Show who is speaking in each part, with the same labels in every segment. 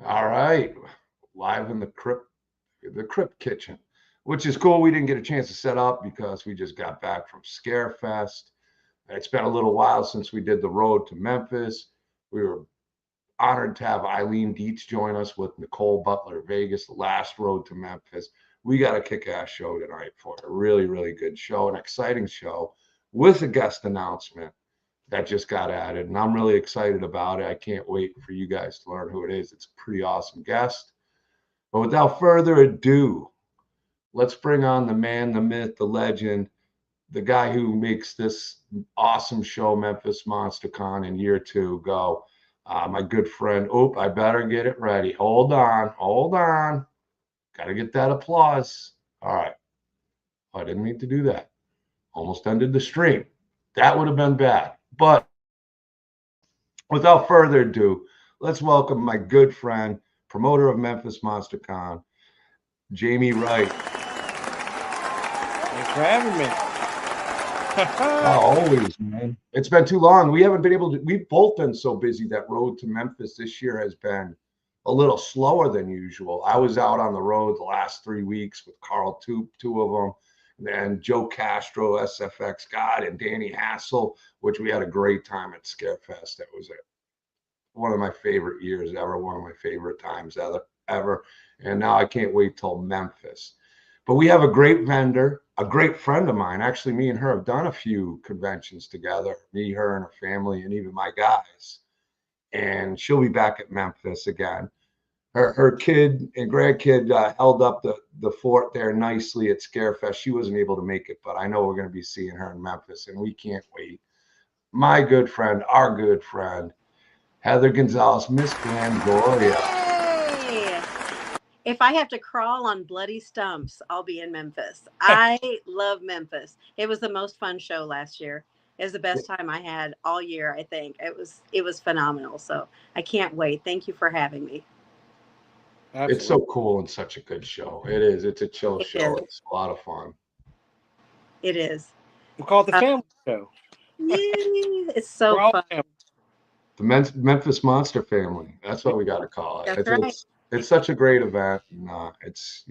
Speaker 1: All right, live in the crypt kitchen, which is cool. We didn't get a chance to set up because we just got back from Scarefest. It's been a little while since we did the road to Memphis. We were honored to have Eileen Dietz join us with Nicole Butler Vegas, the last road to Memphis. We got a kick-ass show tonight for it. A really, really good show, an exciting show with a guest announcement that just got added, and I'm really excited about it. I can't wait for you guys to learn who it is. It's a pretty awesome guest. But without further ado, let's bring on the man, the myth, the legend, the guy who makes this awesome show, Memphis Monster Con, in year two go. My good friend. Oh, I better get it ready. Hold on. Hold on. Got to get that applause. All right. I didn't mean to do that. Almost ended the stream. That would have been bad. But without further ado, let's welcome my good friend, promoter of Memphis Monster Con, Jaime Wright.
Speaker 2: Thanks for having me.
Speaker 1: Always, man. It's been too long. We haven't been able to, we've both been so busy that road to Memphis this year has been a little slower than usual. I was out on the road the last 3 weeks with Carl Toop, two of them, and then Joe Castro, SFX God, and Danny Hassel, which we had a great time at Scarefest. That was one of my favorite years ever, one of my favorite times ever. And now I can't wait till Memphis. But we have a great vendor, a great friend of mine. Actually, me and her have done a few conventions together, me, her, and her family, and even my guys. And she'll be back at Memphis again. Her kid and grandkid held up the fort there nicely at Scarefest. She wasn't able to make it, but I know we're going to be seeing her in Memphis, and we can't wait. My good friend, our good friend, Heather Gonzalez, Miss Glamgoria.
Speaker 3: Yay! If I have to crawl on bloody stumps, I'll be in Memphis. I love Memphis. It was the most fun show last year. It was the best time I had all year, I think. It was phenomenal. So I can't wait. Thank you for having me.
Speaker 2: Absolutely.
Speaker 1: It's so cool and such a good show. It is. It's a chill
Speaker 3: It
Speaker 1: show.
Speaker 3: is.
Speaker 1: It's a lot of fun.
Speaker 3: It is.
Speaker 2: We'll call it the family show.
Speaker 3: Yeah, it's
Speaker 2: We're
Speaker 3: so
Speaker 2: all
Speaker 3: fun.
Speaker 2: family.
Speaker 1: The Memphis Monster Family. That's what we got to call it.
Speaker 3: That's right.
Speaker 1: It's such a great event. And it's,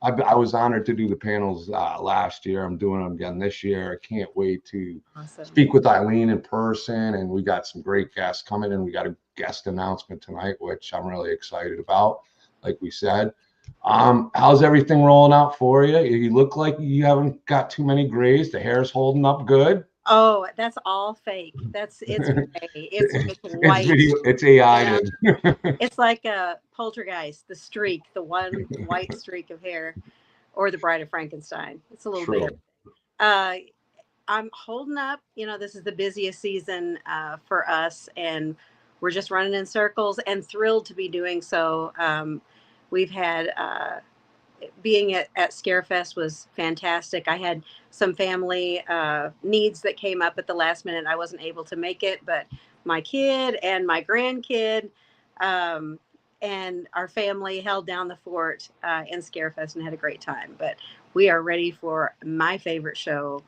Speaker 1: I was honored to do the panels last year. I'm doing them again this year. I can't wait to
Speaker 3: Awesome.
Speaker 1: speak with Eileen in person. And we got some great guests coming in. We got a guest announcement tonight, which I'm really excited about, like we said. How's everything rolling out for you? You look like you haven't got too many grays. The hair's holding up good.
Speaker 3: Oh, that's all fake. It's gray. It's
Speaker 1: It's
Speaker 3: white.
Speaker 1: video. It's AI.
Speaker 3: It's like a poltergeist, the streak, the one white streak of hair, or the Bride of Frankenstein. It's a little
Speaker 1: True.
Speaker 3: bit. I'm holding up. This is the busiest season for us, and we're just running in circles and thrilled to be doing so. We've had being at Scarefest was fantastic. I had some family needs that came up at the last minute. I wasn't able to make it, but my kid and my grandkid and our family held down the fort in Scarefest and had a great time. But we are ready for my favorite show,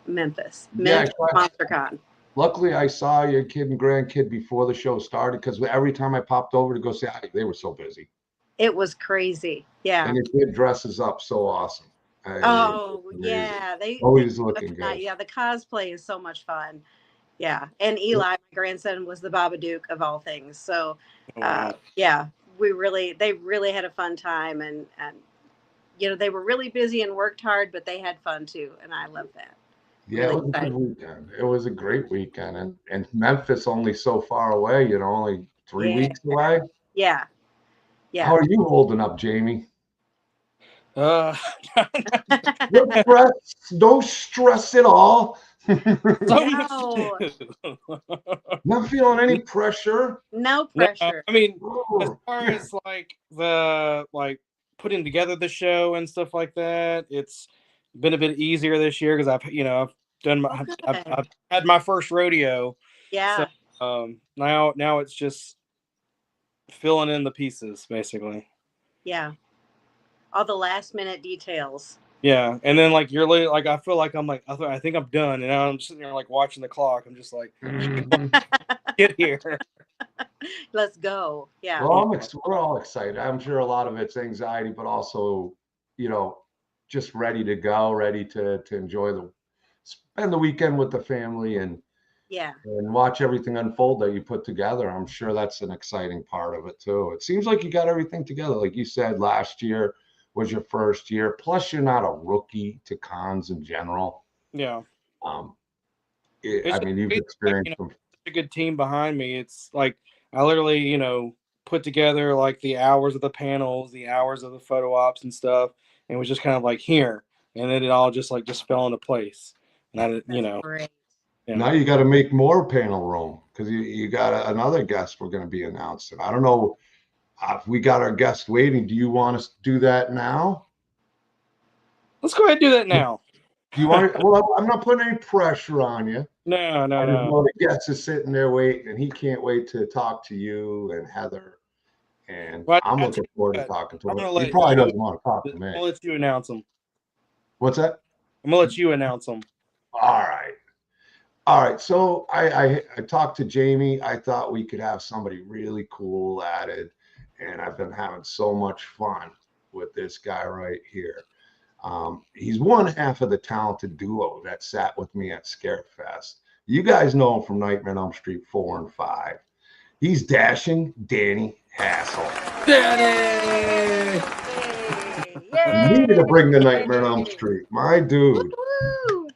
Speaker 3: Memphis Monster Con.
Speaker 1: Luckily, I saw your kid and grandkid before the show started because every time I popped over to go say hi, they were so busy.
Speaker 3: It was crazy. Yeah.
Speaker 1: And your kid dresses up so awesome.
Speaker 3: Oh, yeah.
Speaker 1: Always looking good.
Speaker 3: Yeah, the cosplay is so much fun. Yeah. And Eli, my grandson, was the Babadook of all things. So, yeah, they really had a fun time. And they were really busy and worked hard, but they had fun too. And I love that.
Speaker 1: Yeah, really it was a good weekend. It was a great weekend. And Memphis only so far away, only 3 weeks away.
Speaker 3: Yeah. Yeah.
Speaker 1: How are you holding up, Jaime?
Speaker 2: Don't
Speaker 1: stress at all.
Speaker 3: No.
Speaker 1: Not feeling any pressure.
Speaker 3: No pressure.
Speaker 2: I mean, as far as the putting together the show and stuff like that, it's been a bit easier this year because I've done I've had my first rodeo.
Speaker 3: Yeah.
Speaker 2: So, now it's just filling in the pieces, basically.
Speaker 3: Yeah. All the last minute details.
Speaker 2: Yeah. And then you're I feel like I think I'm done. And now I'm sitting there watching the clock. I'm just like, get here.
Speaker 3: Let's go. Yeah.
Speaker 1: Well, we're all excited. I'm sure a lot of it's anxiety, but also, just ready to go, ready to enjoy spend the weekend with the family
Speaker 3: Yeah.
Speaker 1: and watch everything unfold that you put together. I'm sure that's an exciting part of it too. It seems like you got everything together. Like you said, last year was your first year. Plus, you're not a rookie to cons in general.
Speaker 2: Yeah.
Speaker 1: Um,
Speaker 2: It's
Speaker 1: I
Speaker 2: just
Speaker 1: mean, you've
Speaker 2: crazy, like,
Speaker 1: experienced some.
Speaker 2: such a good team behind me. It's like I literally, put together like the hours of the panels, the hours of the photo ops and stuff, and it was just kind of like here, and then it all just fell into place. And I,
Speaker 3: That's great.
Speaker 2: yeah.
Speaker 1: Now you got to make more panel room because you got another guest we're going to be announcing. I don't know if we got our guest waiting. Do you want us to do that now?
Speaker 2: Let's go ahead and do that now.
Speaker 1: Do you want to? Well, I'm not putting any pressure on you.
Speaker 2: No,
Speaker 1: I just
Speaker 2: no.
Speaker 1: know the guest is sitting there waiting, and he can't wait to talk to you and Heather. And
Speaker 2: Well,
Speaker 1: I'm looking forward to talking to
Speaker 2: I'm
Speaker 1: him.
Speaker 2: gonna
Speaker 1: He
Speaker 2: let
Speaker 1: probably
Speaker 2: you.
Speaker 1: doesn't want to talk to
Speaker 2: I'm
Speaker 1: me.
Speaker 2: gonna let you announce them.
Speaker 1: What's that?
Speaker 2: I'm gonna let you announce them.
Speaker 1: All right. All right. So I talked to Jamie. I thought we could have somebody really cool added, and I've been having so much fun with this guy right here. He's one half of the talented duo that sat with me at Scarefest. You guys know him from Nightmare on Elm Street 4 and 5. He's Dashing Danny Hassel.
Speaker 2: Danny!
Speaker 3: Yay!
Speaker 1: Needed to bring the Nightmare on Elm Street. My dude.
Speaker 3: Woo!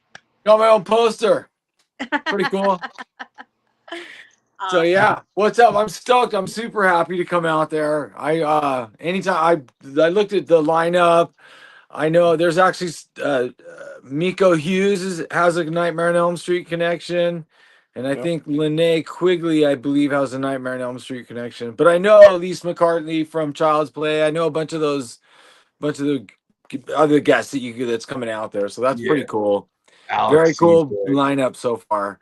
Speaker 4: Got my own poster. Pretty cool. So yeah, what's up? I'm stoked. I'm super happy to come out there. Anytime I looked at the lineup, I know there's actually Miko Hughes has a Nightmare on Elm Street connection, and I think Lene Quigley, I believe, has a Nightmare on Elm Street connection. But I know Elise McCartney from Child's Play. I know a bunch of the other guests that's coming out there. So that's pretty cool. Very
Speaker 1: Alex
Speaker 4: cool lineup so far.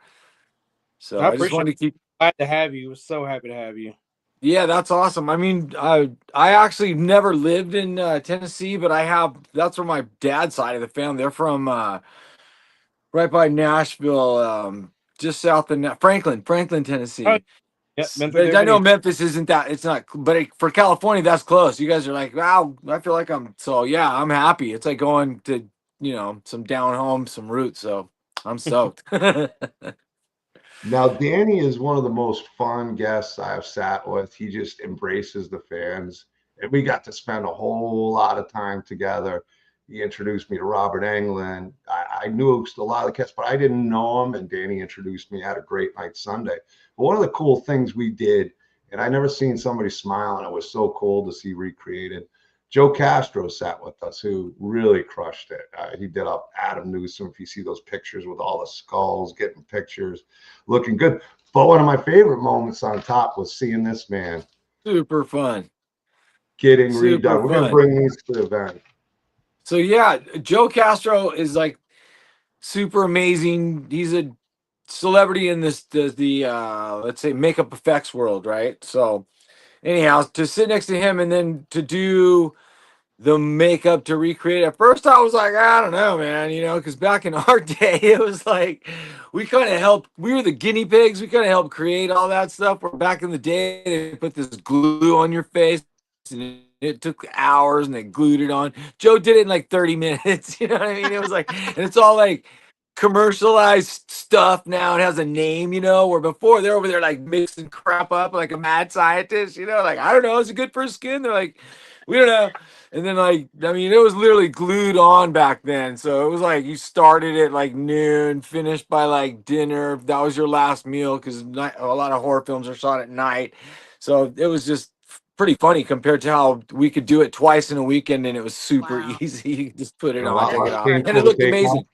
Speaker 4: So
Speaker 2: I
Speaker 4: I just wanted to keep.
Speaker 2: Glad to have you. Was so happy to have you.
Speaker 4: Yeah, that's awesome. I mean, I actually never lived in Tennessee, but I have. That's where my dad's side of the family. They're from right by Nashville, just south of Franklin, Tennessee.
Speaker 2: Oh, yeah, Memphis.
Speaker 4: I know Memphis isn't that. It's not, but for California, that's close. You guys are like, wow. I feel like I'm. So yeah, I'm happy. It's like going to some down home, some roots. So I'm stoked.
Speaker 1: Now, Danny is one of the most fun guests I've sat with. He just embraces the fans. And we got to spend a whole lot of time together. He introduced me to Robert Englund. I knew a lot of the cats, but I didn't know him. And Danny introduced me. I had a great night Sunday. But one of the cool things we did, and I never seen somebody smile, and it was so cool to see recreated. Joe Castro sat with us, who really crushed it. He did up Adam Newsom. If you see those pictures with all the skulls, getting pictures, looking good. But one of my favorite moments on top was seeing this man.
Speaker 4: Super fun.
Speaker 1: Getting redone. We're going to bring these to the event.
Speaker 4: So yeah, Joe Castro is like super amazing. He's a celebrity in the let's say makeup effects world, right? So anyhow, to sit next to him and then to do the makeup to recreate. At first, I was like, I don't know, man, because back in our day, it was like we kind of helped. We were the guinea pigs. We kind of helped create all that stuff. Where back in the day, they put this glue on your face, and it took hours, and they glued it on. Joe did it in like 30 minutes. You know what I mean? It was like, and it's all like commercialized stuff now. It has a name, where before they're over there like mixing crap up like a mad scientist, like, I don't know, is it good for skin? They're like, we don't know. And then it was literally glued on back then. So it was like you started at like noon, finished by like dinner. That was your last meal, because a lot of horror films are shot at night. So it was just pretty funny compared to how we could do it twice in a weekend, and it was super easy. You just put it on, take it off, and it looked amazing.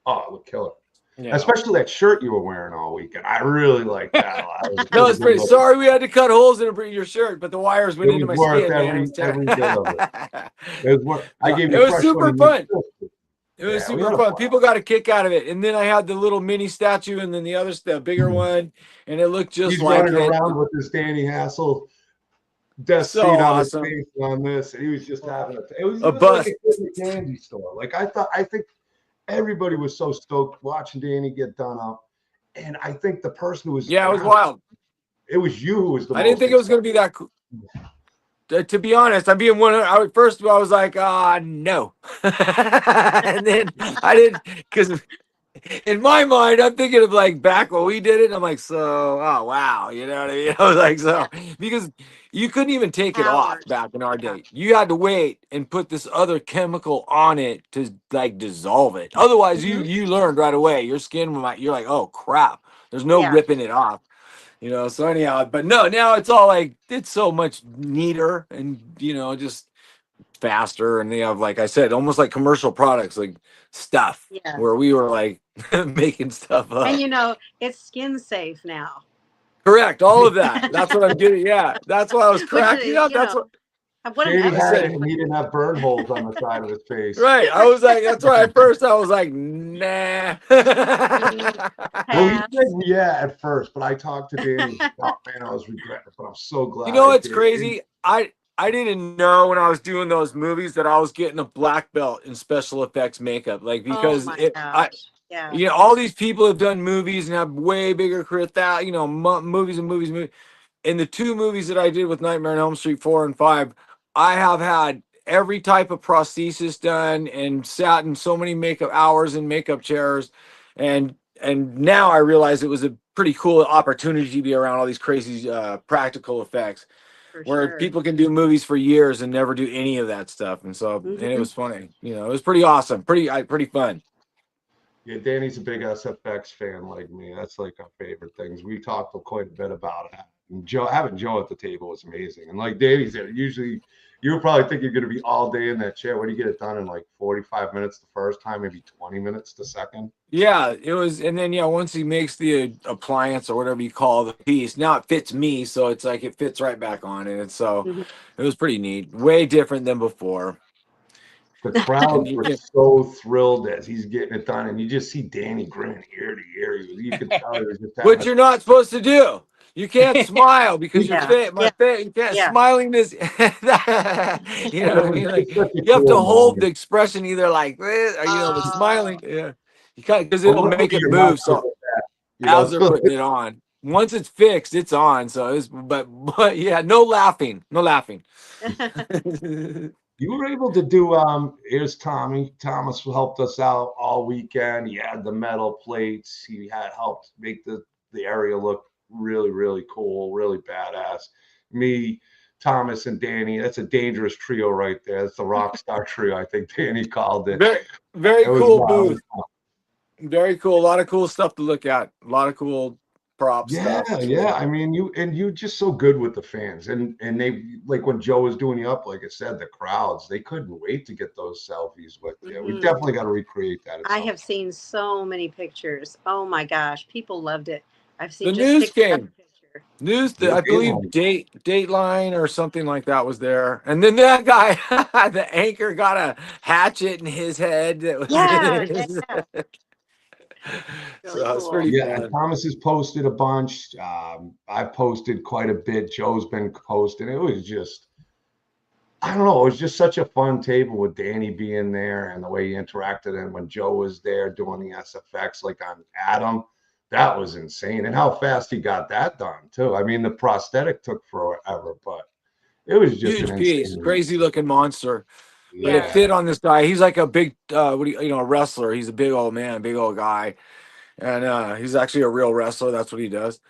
Speaker 1: Oh, it looked killer.
Speaker 2: Yeah.
Speaker 1: Especially that shirt you were wearing all weekend. I really like that.
Speaker 4: No, it's pretty. Sorry, we had to cut holes in your shirt, but the wires went into my skin.
Speaker 1: Every bit of it. It was worth. I gave you.
Speaker 4: It was super fun. It was
Speaker 1: Yeah,
Speaker 4: super fun. People got a kick out of it. And then I had the little mini statue, and then the bigger one, and it looked just
Speaker 1: He's
Speaker 4: like
Speaker 1: running around with this Danny Hassel death
Speaker 4: So
Speaker 1: scene on
Speaker 4: awesome.
Speaker 1: his face on this, and he was just having it was
Speaker 4: bust.
Speaker 1: like a kid in a candy store. Like I think everybody was so stoked watching Danny get done up, and I think the person who was
Speaker 4: it was wild.
Speaker 1: It was you who was the
Speaker 4: I didn't
Speaker 1: most
Speaker 4: think it was going to be that cool. To be honest, I'm being one. First of all, I was like, no, and then I didn't, because in my mind, I'm thinking of like back when we did it. I'm like, so, oh wow, you know what I mean? I was like, so because you couldn't even take it off
Speaker 3: Hours.
Speaker 4: back in our
Speaker 3: Yeah.
Speaker 4: day. You had to wait and put this other chemical on it to like dissolve it. Otherwise, you learned right away. Your skin might. You're like, oh crap. There's no
Speaker 3: Yeah.
Speaker 4: ripping it off. So anyhow, but no, now it's all like it's so much neater and just faster, and they have, like I said, almost like commercial products, like stuff
Speaker 3: Yeah.
Speaker 4: where we were like making stuff up.
Speaker 3: And it's skin safe now.
Speaker 4: Correct, all of that. That's what I'm getting. Yeah, that's why I was
Speaker 3: Which
Speaker 4: cracking
Speaker 3: is,
Speaker 4: up. That's what.
Speaker 3: what an
Speaker 1: Shady had
Speaker 3: upgrade.
Speaker 1: it, and he didn't have burn holes on the side of his face.
Speaker 4: Right, I was like, that's why at first I was like, nah.
Speaker 1: Well, he
Speaker 3: Pass.
Speaker 1: said yeah at first, but I talked to Danny. Oh man, I was regretting it, but I'm so glad.
Speaker 4: You know
Speaker 1: I
Speaker 4: what's
Speaker 1: did.
Speaker 4: crazy? I didn't know when I was doing those movies that I was getting a black belt in special effects makeup, like
Speaker 3: Oh
Speaker 4: because
Speaker 3: my gosh. Yeah.
Speaker 4: all these people have done movies and have way bigger career, movies and movies. In the two movies that I did with Nightmare on Elm Street 4 and 5, I have had every type of prosthesis done and sat in so many makeup hours in makeup chairs, and now I realize it was a pretty cool opportunity to be around all these crazy practical effects
Speaker 3: For
Speaker 4: where
Speaker 3: sure.
Speaker 4: people can do movies for years and never do any of that stuff. And so, and it was funny, it was pretty awesome, pretty fun.
Speaker 1: Yeah, Danny's a big SFX fan like me. That's like our favorite things. We talked quite a bit about it. And having Joe at the table was amazing. And like Danny said, usually you would probably think you're going to be all day in that chair. When you get it done in like 45 minutes the first time, maybe 20 minutes the second.
Speaker 4: Yeah, it was. And then, once he makes the appliance or whatever you call the piece, now it fits me. So it's like it fits right back on it. And so it was pretty neat. Way different than before.
Speaker 1: The crowds were so thrilled as he's getting it done, and you just see Danny grinning ear to ear. You can tell he was just having
Speaker 4: What you're not supposed to do. You can't smile because your face, my face, you can't smiling this. You know what I mean? Like, you have to hold the expression either like this or the smiling. Yeah, you can't, because it'll make it move. So as they're putting it on, once it's fixed, it's on. So it's but yeah, no laughing, no laughing.
Speaker 1: You were able to do here's Tommy. Thomas helped us out all weekend. He had the metal plates. He had helped make the area look really, really cool, really badass. Me, Thomas, and Danny, that's a dangerous trio right there. That's the rock star trio, I think Danny called it.
Speaker 4: Very cool booth. Very cool. A lot of cool stuff to look at. A lot of cool props stuff.
Speaker 1: Yeah. I mean, you're just so good with the fans, and they, like when Joe was doing you up, like I said, the crowds, they couldn't wait to get those selfies with you. We definitely got to recreate that.
Speaker 3: I have seen so many pictures. Oh my gosh, people loved it. I've seen
Speaker 4: the
Speaker 3: just
Speaker 4: news game.
Speaker 3: News,
Speaker 4: I believe Dateline or something like that was there, and then that guy, the anchor, got a hatchet in his head. That was
Speaker 3: really
Speaker 4: so it's
Speaker 3: cool.
Speaker 4: pretty
Speaker 1: Yeah,
Speaker 4: fun.
Speaker 1: Thomas has posted a bunch. I've posted quite a bit. Joe's been posting. It was just, I don't know. It was just such a fun table with Danny being there and the way he interacted. And when Joe was there doing the SFX, like on Adam, that was insane. And how fast he got that done too. I mean, the prosthetic took forever, but it was just
Speaker 4: huge
Speaker 1: an
Speaker 4: piece, crazy looking monster.
Speaker 1: Yeah.
Speaker 4: But it fit on this guy. He's like a big, a wrestler. He's a big old man, big old guy, and he's actually a real wrestler. That's what he does.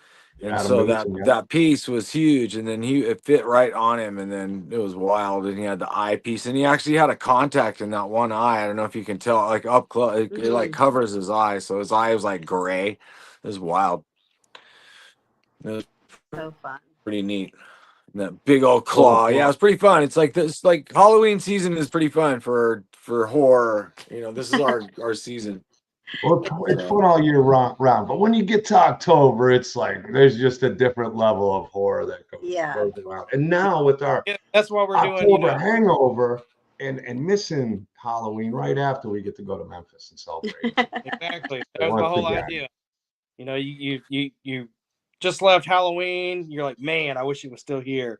Speaker 4: And so that piece was huge, and then it fit right on him, and then it was wild. And he had the eyepiece, and he actually had a contact in that one eye. I don't know if you can tell, like up close, it like covers his eye, so his eye was like gray. It was wild. It was
Speaker 3: so fun.
Speaker 4: Pretty neat. And that big old claw. Yeah, it's pretty fun. It's like this, like Halloween season is pretty fun for horror. This is our season.
Speaker 1: Well, it's fun all year round, but when you get to October, it's like there's just a different level of horror that goes around. And now with our
Speaker 2: that's what we're
Speaker 1: October hangover and missing Halloween right after we get to go to Memphis and celebrate.
Speaker 2: Exactly, that was the whole idea. You just left Halloween. You're like, man, I wish it was still here.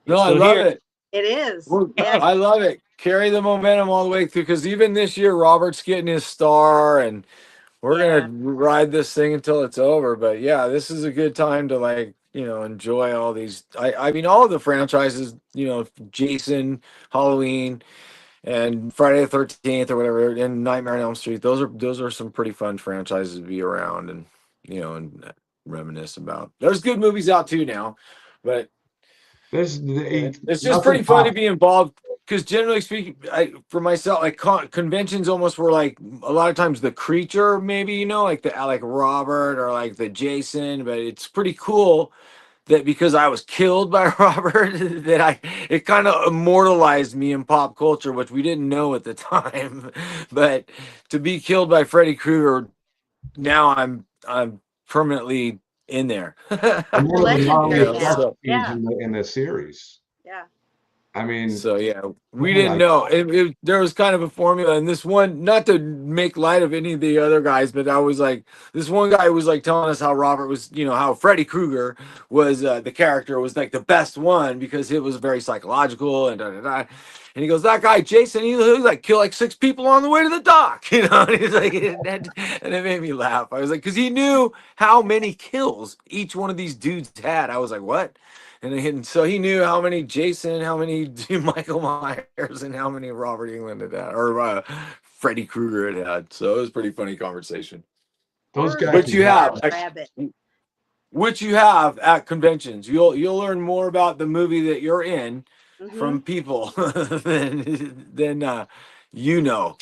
Speaker 4: No, I love it.
Speaker 3: It is.
Speaker 4: I love it. Carry the momentum all the way through, because even this year, Robert's getting his star, and we're gonna ride this thing until it's over. But yeah, this is a good time to like enjoy all these. I mean, all of the franchises, Jason, Halloween, and Friday the 13th or whatever, and Nightmare on Elm Street. Those are some pretty fun franchises to be around and and reminisce about. There's good movies out too now, but
Speaker 1: There's
Speaker 4: it's just
Speaker 1: nothing
Speaker 4: pretty fun to
Speaker 1: top.
Speaker 4: be involved because generally speaking, for myself, like conventions almost were like a lot of times the creature, maybe like like Robert or like the Jason, but it's pretty cool that because I was killed by Robert, that it kind of immortalized me in pop culture, which we didn't know at the time. But to be killed by Freddy Krueger, now I'm permanently in there.
Speaker 1: And one of the
Speaker 3: Legendary
Speaker 1: gnarliest
Speaker 3: now.
Speaker 1: death
Speaker 4: So
Speaker 1: scenes
Speaker 3: Yeah.
Speaker 1: in the series.
Speaker 3: Yeah.
Speaker 1: I mean,
Speaker 4: So yeah, we
Speaker 1: man,
Speaker 4: didn't know. There was kind of a formula, and this one, not to make light of any of the other guys, but I was like, this one guy was like telling us how Robert was, how Freddy Krueger was the character was like the best one because it was very psychological and da da da. And he goes, that guy Jason, he like killed like 6 people on the way to the dock, And he's like, and it made me laugh. I was like, because he knew how many kills each one of these dudes had. I was like, what? And so he knew how many Jason, how many Michael Myers, and how many Robert England had had, or Freddy Krueger had had. So it was a pretty funny conversation.
Speaker 1: those
Speaker 3: Horror
Speaker 1: guys
Speaker 3: movies
Speaker 4: Which
Speaker 1: can
Speaker 4: you
Speaker 3: have
Speaker 4: have,
Speaker 3: a
Speaker 1: talk.
Speaker 3: rabbit.
Speaker 4: which you have at conventions. You'll learn more about the movie that you're in
Speaker 3: Hmm.
Speaker 4: from people than you know.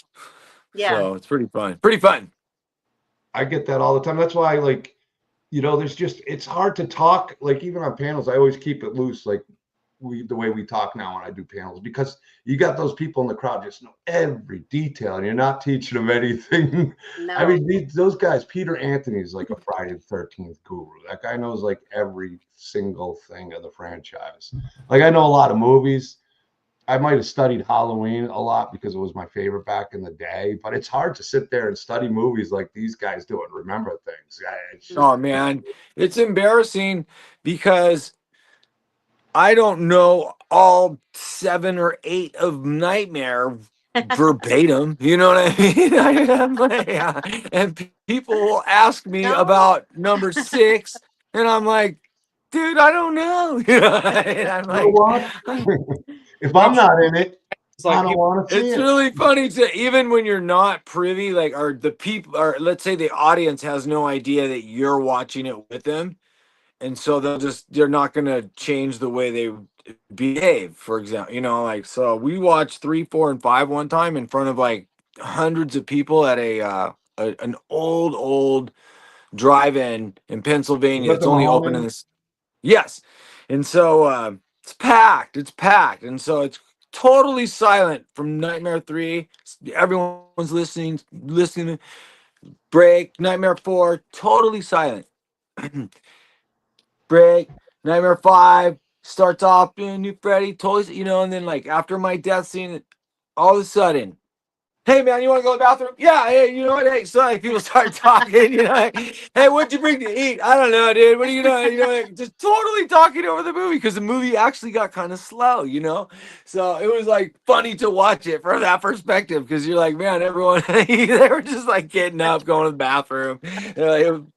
Speaker 3: Yeah.
Speaker 4: So it's pretty fun. Pretty fun.
Speaker 1: I get that all the time. That's why, like, there's it's hard to talk. Like, even on panels, I always keep it loose. Like, the way we talk now when I do panels, because you got those people in the crowd just know every detail, and you're not teaching them anything. I
Speaker 3: No.
Speaker 1: mean, those guys. Peter Anthony's like a Friday the 13th guru. That guy knows like every single thing of the franchise. Like, I know a lot of movies. I might have studied Halloween a lot because it was my favorite back in the day, but it's hard to sit there and study movies like these guys do and remember things. It's just,
Speaker 4: Oh man, it's embarrassing because I don't know all 7 or 8 of Nightmare verbatim. You know what I mean? I'm like, yeah. And people will ask me
Speaker 3: No.
Speaker 4: about number 6, and I'm like, dude, I don't know. And I'm
Speaker 1: you know
Speaker 4: like,
Speaker 1: what? If I'm
Speaker 2: It's
Speaker 1: not in it, I
Speaker 2: like
Speaker 1: don't
Speaker 2: people,
Speaker 1: want to see
Speaker 4: it's
Speaker 1: it.
Speaker 4: really funny to even when you're not privy, like, or the people, or let's say the audience has no idea that you're watching it with them. And so they're not going to change the way they behave, for example, like, so we watched 3, 4, and 5 one time in front of like hundreds of people at an old drive-in Pennsylvania.
Speaker 1: Was that
Speaker 4: It's
Speaker 1: the
Speaker 4: only open in
Speaker 1: Mahoning?
Speaker 4: this. Yes. And so it's packed, and so it's totally silent from Nightmare 3. Everyone's listening. Break. Nightmare 4, totally silent. Break. Nightmare 5 starts off doing new Freddy toys, and then like after my death scene, all of a sudden, hey man, you want to go to the bathroom? Yeah, hey, you know what? Hey, so like people start talking, like, hey, what'd you bring to eat? I don't know, dude. What do you know? Like, just totally talking over the movie because the movie actually got kind of slow. So it was like funny to watch it from that perspective because you're like, man, everyone they were just like getting up, going to the bathroom.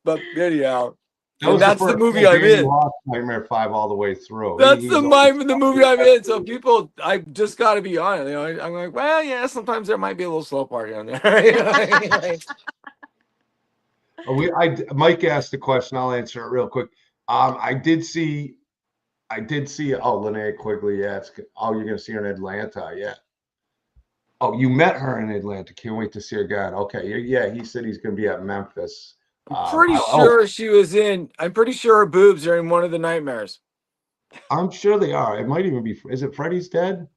Speaker 4: But anyhow.
Speaker 1: That
Speaker 4: And
Speaker 1: was the
Speaker 4: that's the
Speaker 1: first
Speaker 4: movie
Speaker 1: time
Speaker 4: I'm
Speaker 1: Danny
Speaker 4: in.
Speaker 1: watched Nightmare 5 all the way through.
Speaker 4: That's
Speaker 1: He's always
Speaker 4: the movie I'm in. So people, I just got to be honest. I'm like, well, yeah, sometimes there might be a little slow part on there.
Speaker 1: Mike asked the question. I'll answer it real quick. I did see. Oh, Linnea Quigley asked. Oh, you're gonna see her in Atlanta? Yeah. Oh, you met her in Atlanta. Can't wait to see her again. Okay. Yeah, he said he's gonna be at Memphis.
Speaker 4: I'm pretty sure she was in. I'm pretty sure her boobs are in one of the nightmares.
Speaker 1: I'm sure they are. It might even be. Is it Freddy's Dead?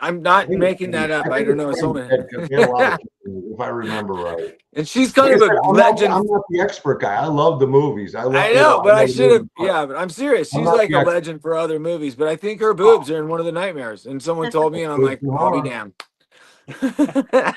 Speaker 4: I'm
Speaker 1: I
Speaker 4: not
Speaker 1: think it's
Speaker 4: making that up. I
Speaker 1: Freddy-
Speaker 4: don't
Speaker 1: I think
Speaker 4: know.
Speaker 1: it's Freddy's Dead because he had a lot of, if I remember right.
Speaker 4: And she's
Speaker 1: Like
Speaker 4: kind
Speaker 1: I
Speaker 4: of
Speaker 1: said,
Speaker 4: a
Speaker 1: I'm
Speaker 4: legend.
Speaker 1: not the expert guy. I love the movies. I
Speaker 4: I
Speaker 1: love,
Speaker 4: know, but
Speaker 1: I
Speaker 4: I
Speaker 1: know the
Speaker 4: should have.
Speaker 1: movies, but
Speaker 4: Yeah, but I'm serious.
Speaker 1: I'm
Speaker 4: She's
Speaker 1: not
Speaker 4: like
Speaker 1: the
Speaker 4: a
Speaker 1: expert.
Speaker 4: legend for other movies. But I think her
Speaker 1: Oh,
Speaker 4: boobs are in one of the nightmares. And someone told me, and I'm
Speaker 1: boobs
Speaker 4: like,
Speaker 1: and
Speaker 4: I'll be
Speaker 1: horror.
Speaker 4: damned.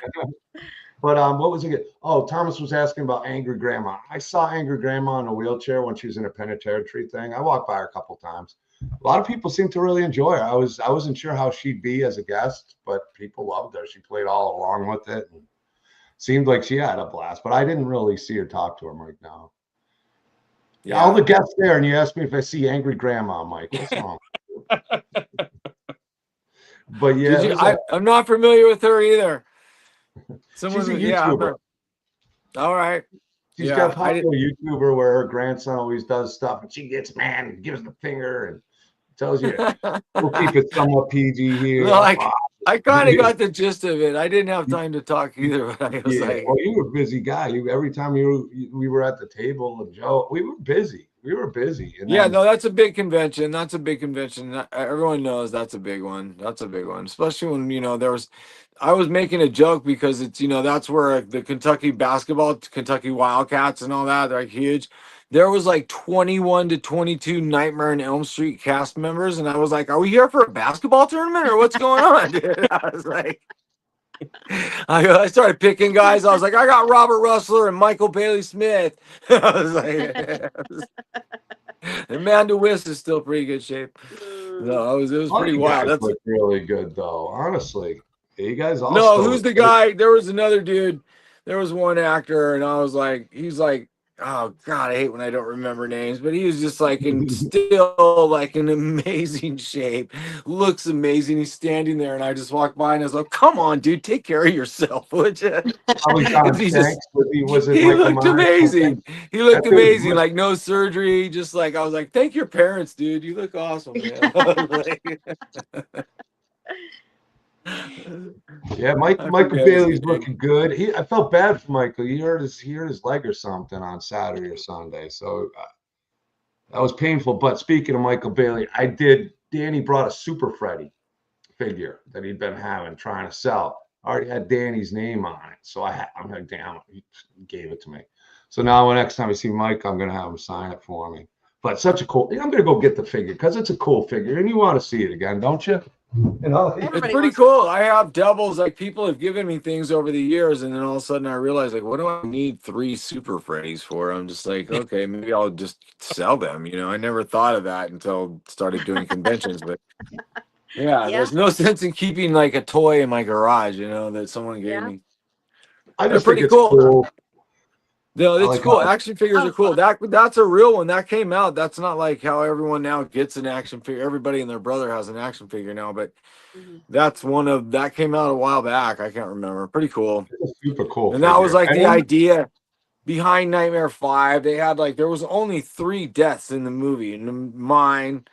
Speaker 1: But what was it? Oh, Thomas was asking about Angry Grandma. I saw Angry Grandma in a wheelchair when she was in a penitentiary thing. I walked by her a couple times. A lot of people seemed to really enjoy her. I wasn't sure how she'd be as a guest, but people loved her. She played all along with it and seemed like she had a blast. But I didn't really see her talk to him right now. Yeah, all the guests there, and you asked me if I see angry grandma, Mike. What's wrong? But yeah,
Speaker 4: Did you? I'm not familiar with her either.
Speaker 1: she's a
Speaker 4: Yeah, I'm
Speaker 1: YouTuber.
Speaker 4: not. All right.
Speaker 1: She's got a popular YouTuber where her grandson always does stuff, and she gets mad and gives the finger and tells you, "We'll keep it somewhat PG here."
Speaker 4: No, I kind of got the gist of it. I didn't have time to talk either, but I was like,
Speaker 1: well, you were a busy guy. Every time we were at the table, and Joe, we were busy. We were busy. And
Speaker 4: yeah,
Speaker 1: then,
Speaker 4: no, that's a big convention. That's a big convention. Everyone knows that's a big one. That's a big one, especially when I was making a joke because it's that's where the Kentucky basketball, Kentucky Wildcats, and all that, they're like huge. There was like 21 to 22 Nightmare on Elm Street cast members, and I was like, "Are we here for a basketball tournament or what's going on?" Dude? I was like, I started picking guys. I was like, I got Robert Russler and Michael Bailey Smith. I was like, Amanda Wiss is still pretty good shape. No, it was pretty wild.
Speaker 1: That's look really good though. Honestly, you guys all.
Speaker 4: No, who's the guy? There was another dude. There was one actor, and I was like, he's like, oh God, I hate when I don't remember names, but he was just like still like in amazing shape, looks amazing. He's standing there, and I just walked by and I was like, come on, dude, take care of yourself, would you? He looked amazing. He looked amazing, like no surgery, just like I was like, thank your parents, dude. You look awesome, man.
Speaker 1: Yeah, Michael Bailey's looking good. I felt bad for Michael. He hurt his leg or something on Saturday or Sunday, so that was painful. But speaking of Michael Bailey, Danny brought a Super Freddy figure that he'd been trying to sell. I already had Danny's name on it, so I'm like, damn, he gave it to me. So now next time I see Mike, I'm gonna have him sign it for me. But such a cool. I'm gonna go get the figure because it's a cool figure, and you want to see it again, don't you?
Speaker 4: It's pretty cool. I have doubles. Like people have given me things over the years, and then all of a sudden I realize, like, what do I need 3 Super Freddys for? I'm just like, okay, maybe I'll just sell them. I never thought of that until started doing conventions. But yeah, there's no sense in keeping like a toy in my garage, that someone gave me. They're pretty cool. No, it's cool. Action figures are cool. That's a real one. That came out. That's not like how everyone now gets an action figure. Everybody and their brother has an action figure now, but that's that came out a while back. I can't remember. Pretty cool.
Speaker 1: Super cool.
Speaker 4: And that was like the idea behind Nightmare 5. They had there was only 3 deaths in the movie. And mine,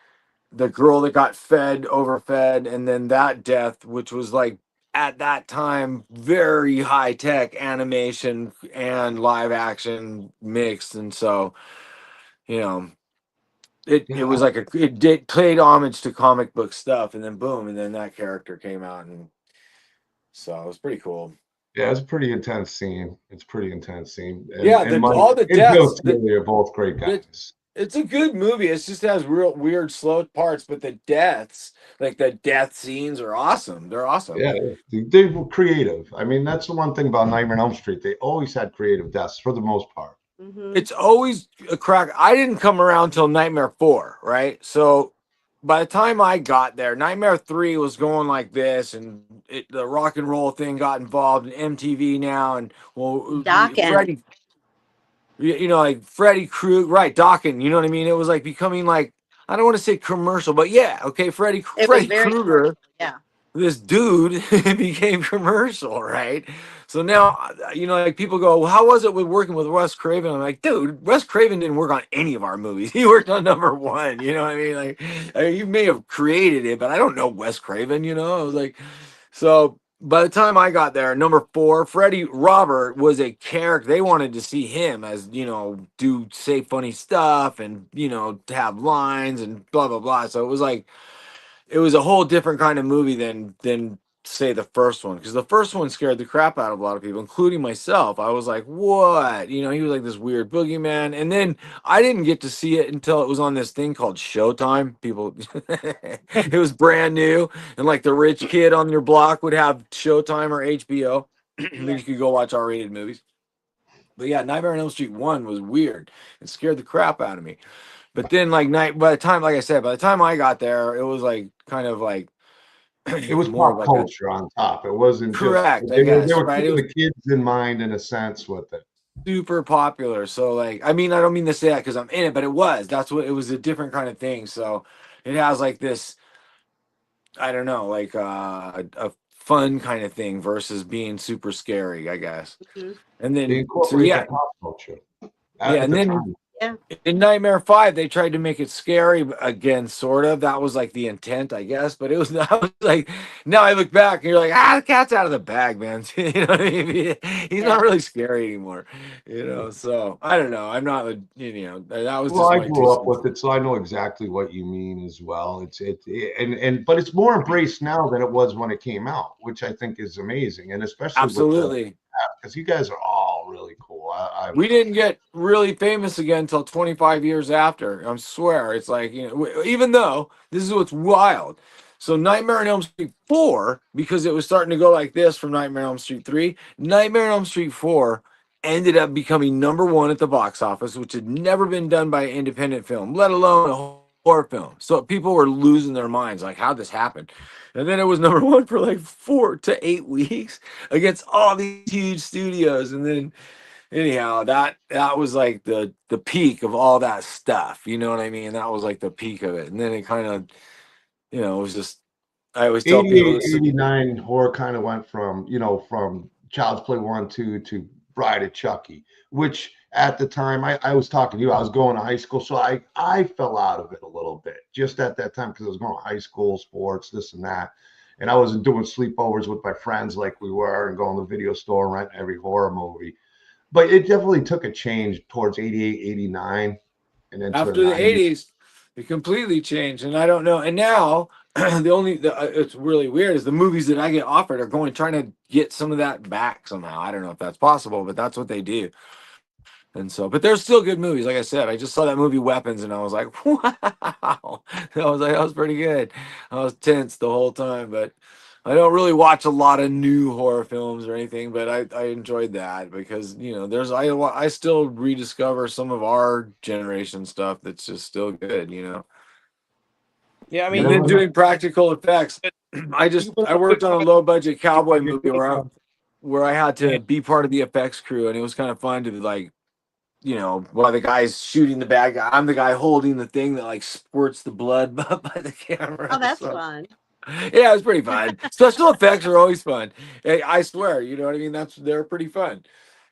Speaker 4: the girl that got overfed, and then that death, which was like at that time very high tech animation and live action mixed, and so it was like it played homage to comic book stuff, and then boom, and then that character came out, and so it was pretty cool.
Speaker 1: Yeah, it's a pretty intense scene.
Speaker 4: All the deaths
Speaker 1: are both great guys.
Speaker 4: It's a good movie. It just has real weird, slow parts, but the deaths, like the death scenes, are awesome. They're awesome.
Speaker 1: Yeah, they were creative. I mean, that's the one thing about Nightmare on Elm Street. They always had creative deaths for the most part.
Speaker 4: It's always a crack. I didn't come around till Nightmare 4, right? So by the time I got there, Nightmare 3 was going like this, and the rock and roll thing got involved in MTV now, and Freddy. Like Freddy Krueger, right? Dawkins, you know what I mean? It was like becoming like, I don't want to say commercial, but yeah, okay, Freddy Krueger, this dude became commercial, right? So now, like people go, well, how was it with working with Wes Craven? I'm like, dude, Wes Craven didn't work on any of our movies. He worked on number 1, you know what I mean? Like, you may have created it, but I don't know Wes Craven, I was like, so by the time I got there, number 4, Freddie Robert was a character. They wanted to see him as, say funny stuff and, to have lines and blah, blah, blah. So it was a whole different kind of movie than say the first one, because the first one scared the crap out of a lot of people, including myself. I was like, what? He was like this weird boogeyman. And then I didn't get to see it until it was on this thing called Showtime. People, it was brand new, and like the rich kid on your block would have Showtime or HBO. Then you could go watch R-rated movies. But yeah, Nightmare on Elm Street 1 was weird. It scared the crap out of me. But then by the time I got there, it was like kind of like
Speaker 1: it was more pop culture on top. It wasn't
Speaker 4: correct.
Speaker 1: Just, they were keeping the kids in mind in a sense with it.
Speaker 4: super popular. So like, I mean, I don't mean to say that because I'm in it, but it was. That's what it was, a different kind of thing. So it has like this, I don't know, like a fun kind of thing versus being super scary, I guess.
Speaker 3: Mhm.
Speaker 4: And
Speaker 1: They
Speaker 4: then so
Speaker 1: incorporate
Speaker 4: yeah,
Speaker 1: that pop culture
Speaker 4: yeah,
Speaker 1: at
Speaker 4: and
Speaker 1: the
Speaker 4: then
Speaker 1: time.
Speaker 3: Yeah.
Speaker 4: in Nightmare 5, they tried to make it scary again, sort of. That was like the intent, I guess. But it was, I was like, now I look back and you're like, the cat's out of the bag, man. You know what I mean? He's
Speaker 3: Yeah.
Speaker 4: not really scary anymore, you know. So I don't know. I'm not, you know, that was
Speaker 1: Well,
Speaker 4: just
Speaker 1: I
Speaker 4: my two
Speaker 1: grew up
Speaker 4: cents.
Speaker 1: with it, so I know exactly what you mean as well. And but it's more embraced now than it was when it came out, which I think is amazing, and especially with the
Speaker 4: Absolutely.
Speaker 1: because you guys are all really cool.
Speaker 4: We didn't get really famous again until 25 years after. I swear. It's like, you know, even though this is what's wild. So Nightmare on Elm Street 4, because it was starting to go like this from Nightmare on Elm Street 3, Nightmare on Elm Street 4 ended up becoming #1 at the box office, which had never been done by an independent film, let alone a horror film. So people were losing their minds, like, how'd this happen? And then it was #1 for like 4 to 8 weeks against all these huge studios. And then anyhow, that was like the peak of all that stuff. You know what I mean? That was like the peak of it. And then it kind of, you know, it was just, I always tell people
Speaker 1: 88,
Speaker 4: this.
Speaker 1: 89 horror kind of went from, from Child's Play 1, 2 to Bride of Chucky, which at the time I was talking to you, I was going to high school. So I fell out of it a little bit just at that time because I was going to high school, sports, this and that. And I wasn't doing sleepovers with my friends like we were and going to the video store and renting every horror movie. But it definitely took a change towards 88, 89 and into the
Speaker 4: After the
Speaker 1: 90s.
Speaker 4: 80s, it completely changed. And I don't know. And now it's really weird is the movies that I get offered are going trying to get some of that back somehow. I don't know if that's possible, but that's what they do. And so, but there's still good movies. Like I said, I just saw that movie Weapons and I was like, wow. That was pretty good. I was tense the whole time, but I don't really watch a lot of new horror films or anything, but I enjoyed that because, you know, I still rediscover some of our generation stuff that's just still good, you know.
Speaker 2: Yeah, I
Speaker 1: You
Speaker 4: And
Speaker 2: mean,
Speaker 4: then
Speaker 1: never know.
Speaker 4: doing practical effects.
Speaker 2: you put
Speaker 4: I
Speaker 2: a good
Speaker 4: worked on a
Speaker 2: budget,
Speaker 4: low budget
Speaker 2: big
Speaker 4: cowboy
Speaker 2: budget
Speaker 4: movie where I had
Speaker 2: and
Speaker 4: to be part of the effects crew and it was kind of fun to like, you know, while the guy's shooting the bad guy, I'm the guy holding the thing that like squirts the blood by the camera.
Speaker 3: Oh, that's
Speaker 4: So
Speaker 3: fun.
Speaker 4: yeah, it was pretty fun. Special effects are always fun. I swear, you know what I mean? They're pretty fun.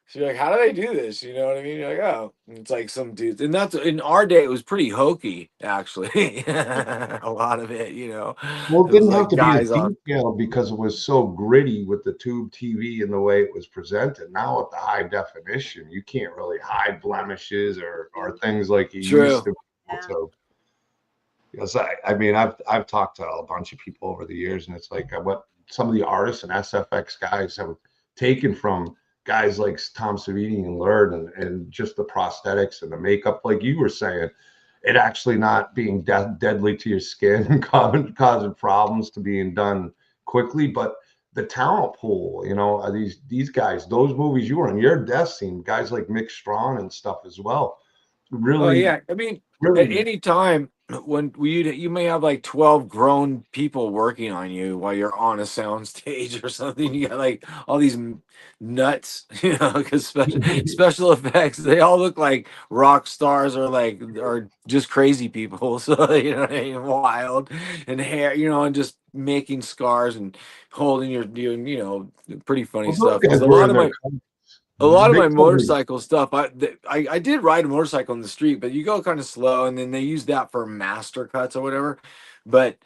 Speaker 4: So you're like, how do they do this? You know what I mean? You're like, oh, it's like some dudes. And that's in our day, it was pretty hokey, actually. A lot of it, you know.
Speaker 1: Well, it
Speaker 4: It was
Speaker 1: didn't have
Speaker 4: like
Speaker 1: to be as
Speaker 4: guys on.
Speaker 1: detailed because it was so gritty with the tube TV and the way it was presented. Now with the high definition, you can't really hide blemishes or things like you used
Speaker 4: True.
Speaker 1: to be able
Speaker 3: Yeah.
Speaker 1: to. Yes, I mean I've talked to a bunch of people over the years, and it's like what some of the artists and SFX guys have taken from guys like Tom Savini and Lurd and just the prosthetics and the makeup, like you were saying, it actually not being deadly to your skin and causing problems to being done quickly, but the talent pool, these guys, those movies you were in, your death scene, guys like Mick Strawn and stuff as well,
Speaker 4: Oh
Speaker 1: really,
Speaker 4: yeah, I mean, at
Speaker 1: really.
Speaker 4: any time when you may have like 12 grown people working on you while you're on a sound stage or something. You got like all these nuts, you know, because special effects they all look like rock stars or just crazy people. So you know, what I mean, wild and hair, you know, and just making scars and holding your doing, you know, pretty funny
Speaker 1: Well, those
Speaker 4: stuff. Because
Speaker 1: guys
Speaker 4: a
Speaker 1: were
Speaker 4: lot
Speaker 1: in
Speaker 4: of
Speaker 1: their
Speaker 4: a lot of
Speaker 1: Vic
Speaker 4: my
Speaker 1: Tony.
Speaker 4: motorcycle stuff, I did ride a motorcycle in the street, but you go kind of slow, and then they use that for master cuts or whatever. But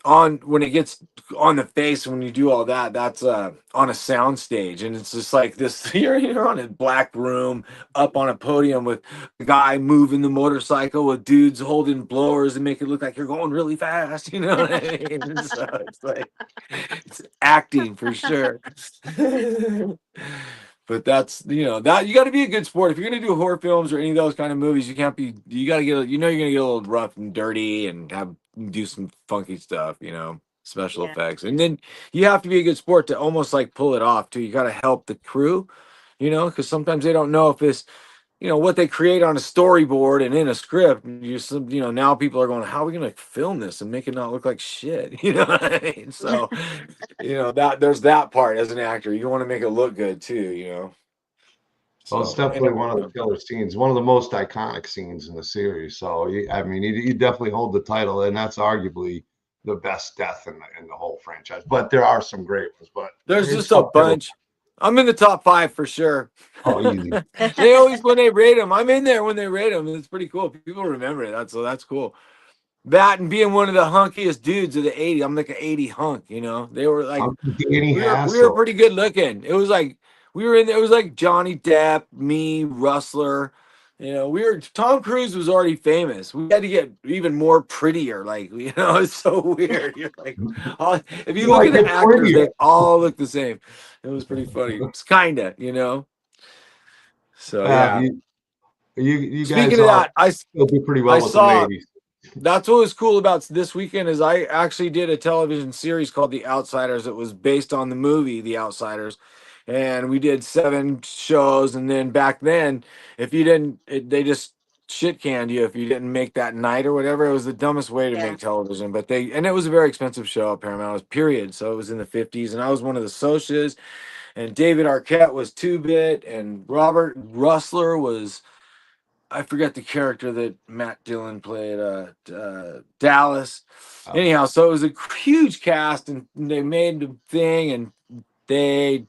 Speaker 4: on when it gets on the face, when you do all that, that's on a sound stage, and it's just like this. You're on a black room, up on a podium with a guy moving the motorcycle with dudes holding blowers and make it look like you're going really fast. You know what I mean? So it's like it's acting for sure. But that's that you got to be a good sport if you're gonna do horror films or any of those kind of movies. You can't be. You got to get. You're gonna get a little rough and dirty and do some funky stuff. You know, special
Speaker 3: Yeah.
Speaker 4: effects, and then you have to be a good sport to almost like pull it off too. You got to help the crew. You know, because sometimes they don't know if this what they create on a storyboard and in a script. Now people are going, how are we going to film this and make it not look like shit? You know what I mean? So, that there's that part as an actor. You want to make it look good too.
Speaker 1: Well, it's
Speaker 4: So
Speaker 1: definitely one of the killer scenes, one of the most iconic scenes in the series. So, I mean, you definitely hold the title, and that's arguably the best death in the whole franchise. But there are some great ones. But
Speaker 4: there's
Speaker 1: it's
Speaker 4: just a
Speaker 1: up there with,
Speaker 4: bunch. I'm in the top 5 for sure.
Speaker 1: oh, easy.
Speaker 4: They always when they rate them, I'm in there when they rate them. It's pretty cool. People remember it. That's cool. That and being one of the hunkiest dudes of the '80s. I'm like an '80 hunk, you know. They were like
Speaker 1: I'm Danny
Speaker 4: we were
Speaker 1: Hassel.
Speaker 4: pretty good looking. It was like we were in there. It was like Johnny Depp, me, Rustler. You know, we were Tom Cruise was already famous. We had to get even more prettier. Like, you know, it's so weird. You're like, if you
Speaker 1: You
Speaker 4: look
Speaker 1: like
Speaker 4: at the
Speaker 1: it
Speaker 4: actors,
Speaker 1: prettier.
Speaker 4: they all look the same. It was pretty funny. It's kinda, you know. So yeah.
Speaker 1: You
Speaker 4: Speaking
Speaker 1: guys
Speaker 4: of
Speaker 1: all
Speaker 4: that, I
Speaker 1: still do pretty
Speaker 4: I
Speaker 1: well with the
Speaker 4: saw
Speaker 1: ladies.
Speaker 4: that's what was cool about this weekend is I actually did a television series called The Outsiders. It was based on the movie The Outsiders, and we did 7 shows. And then back then, if you didn't, they just shit canned you if you didn't make that night or whatever. It was the dumbest way to
Speaker 3: Yeah.
Speaker 4: make television. But and it was a very expensive show at Paramount. It was period, so it was in the 50s, and I was one of the socias, and David Arquette was 2-bit, and Robert Rustler was. I forget the character that Matt Dillon played, Dallas.
Speaker 1: Oh,
Speaker 4: Anyhow, so it was a huge cast, and they made the thing, and they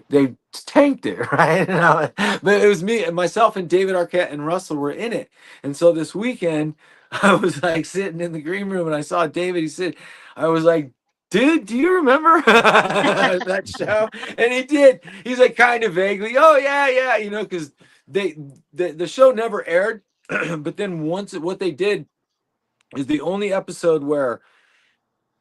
Speaker 4: they tanked it, right? But it was me and myself and David Arquette and Russell were in it, and so this weekend I was like sitting in the green room, and I saw David. He said, I was like, dude, do you remember that show? And he did. He's like kind of vaguely, oh yeah, yeah, you know, because the show never aired, but then what they did is the only episode where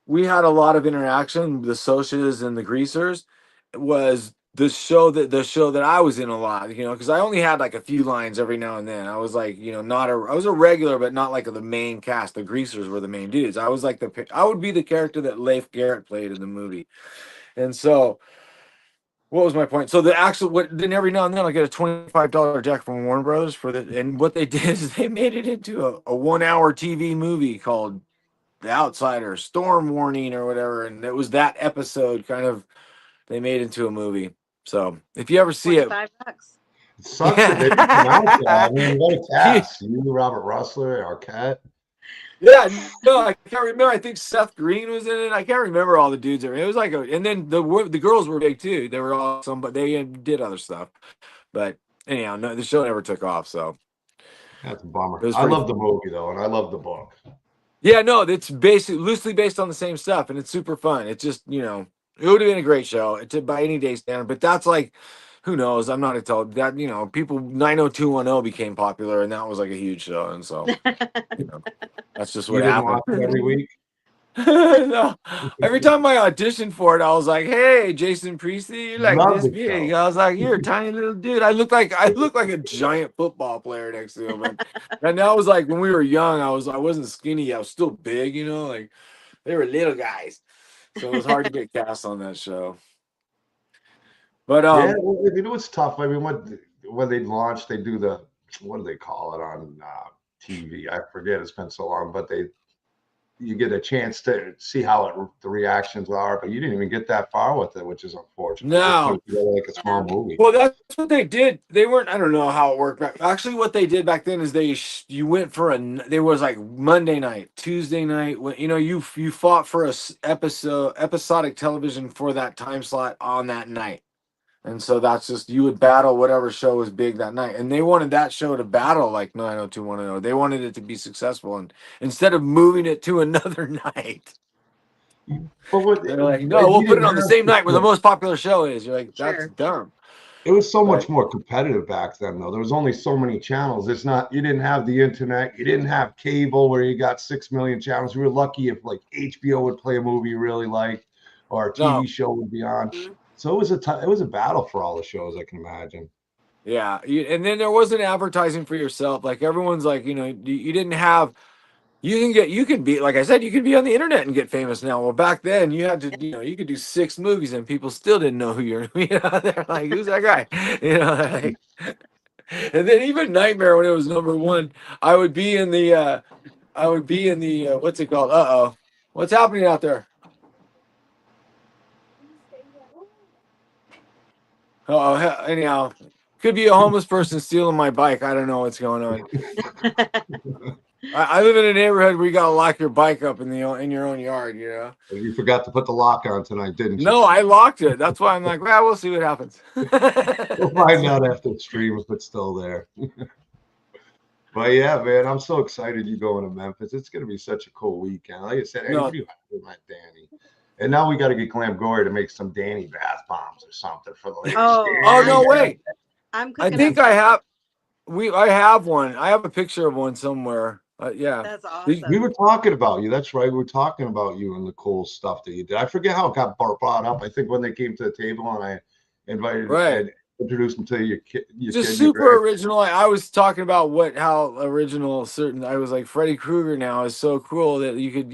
Speaker 4: we had a lot of interaction, the socias and the greasers, was the show that I was in a lot, you know, because I only had like a few lines every now and then. I was like, you know, I was a regular, but not like the main cast. The greasers were the main dudes. I was like I would be the character that Leif Garrett played in the movie. And so what was my point? So then every now and then I get a $25 check from Warner Brothers and what they did is they made it into a 1-hour TV movie called The Outsider, Storm Warning or whatever. And it was that episode kind of they made into a movie. So if you ever see it,
Speaker 3: $25.
Speaker 1: it sucks that they didn't come out there. I mean, what a
Speaker 4: Yeah.
Speaker 1: cast. You, Robert Rustler, Arquette.
Speaker 4: Yeah, no, I can't remember. I think Seth Green was in it. I can't remember all the dudes. It was like and then the girls were big too. They were awesome, but they did other stuff. But anyhow, no, the show never took off. So
Speaker 1: That's a
Speaker 4: it
Speaker 1: bummer.
Speaker 4: was
Speaker 1: I
Speaker 4: pretty.
Speaker 1: love the movie though, and I love the book.
Speaker 4: Yeah, no, it's loosely based on the same stuff, and it's super fun. It's just it would have been a great show by any day standard. But that's like, who knows? I'm not a tell that people 90210 became popular, and that was like a huge show, and so that's just
Speaker 1: You
Speaker 4: what
Speaker 1: didn't
Speaker 4: happened.
Speaker 1: watch it every week?
Speaker 4: No. Every time I auditioned for it, I was like, "Hey, Jason Priestley, you're like
Speaker 1: Love
Speaker 4: this
Speaker 1: the
Speaker 4: big."
Speaker 1: show.
Speaker 4: I was like, "You're a tiny little dude." I look like a giant football player next to him. And that was like when we were young. I wasn't skinny. I was still big. Like they were little guys, so it was hard to get cast on that show. But
Speaker 1: Yeah, well, it's tough. I mean, when they launch, they do what do they call it on TV? I forget. It's been so long, but you get a chance to see how the reactions are, but you didn't even get that far with it, which is unfortunate. They just put
Speaker 4: no.
Speaker 1: it together like a small movie.
Speaker 4: Well, that's what they did. They weren't. I don't know how it worked. Actually, what they did back then is you went for there was like Monday night, Tuesday night. When you fought for episodic television for that time slot on that night, and so that's just you would battle whatever show was big that night. And they wanted that show to battle like 90210. They wanted it to be successful, and instead of moving it to another night.
Speaker 1: But
Speaker 4: They're like, no, we'll put it on the same night where the most popular show is. You're like, that's dumb.
Speaker 1: It was so
Speaker 4: Right.
Speaker 1: much more competitive back then, though. There was only so many channels. You didn't have the internet. You didn't have cable where you got 6 million channels. We were lucky if like HBO would play a movie you really liked or a TV show would be on. So it was a battle for all the shows, I can imagine.
Speaker 4: Yeah. And then there wasn't advertising for yourself. Like everyone's like, you didn't have, you can be, like I said, you could be on the internet and get famous now. Well, back then you had to, you could do 6 movies and people still didn't know who you're, they're like, who's that guy? Like, and then even Nightmare, when it was #1, I would be in the, what's it called? Uh-oh. What's happening out there? Oh, anyhow, could be a homeless person stealing my bike. I don't know what's going on. I live in a neighborhood where you gotta lock your bike up in your own yard. You know.
Speaker 1: You forgot to put the lock on tonight, didn't you?
Speaker 4: No, I locked it. That's why I'm like, well, we'll see what happens.
Speaker 1: We'll find out after the stream if it's still there. But yeah, man, I'm so excited you going to Memphis. It's going to be such a cool weekend. Like I said,
Speaker 4: No.
Speaker 1: anybody who met Danny. And now we got to get Glamgoria to make some Danny bath bombs or something for the ladies.
Speaker 4: Oh no, wait.
Speaker 3: I'm
Speaker 4: I
Speaker 3: cooking
Speaker 4: think
Speaker 3: up
Speaker 4: I have. I have one. I have a picture of one somewhere. Yeah.
Speaker 3: That's awesome.
Speaker 1: We were talking about you. That's right. We were talking about you and the cool stuff that you did. I forget how it got brought up. I think when they came to the table and I invited and introduced them to your kid.
Speaker 4: Just super original. I was talking about how original certain. I was like, Freddy Krueger now is so cool that you could,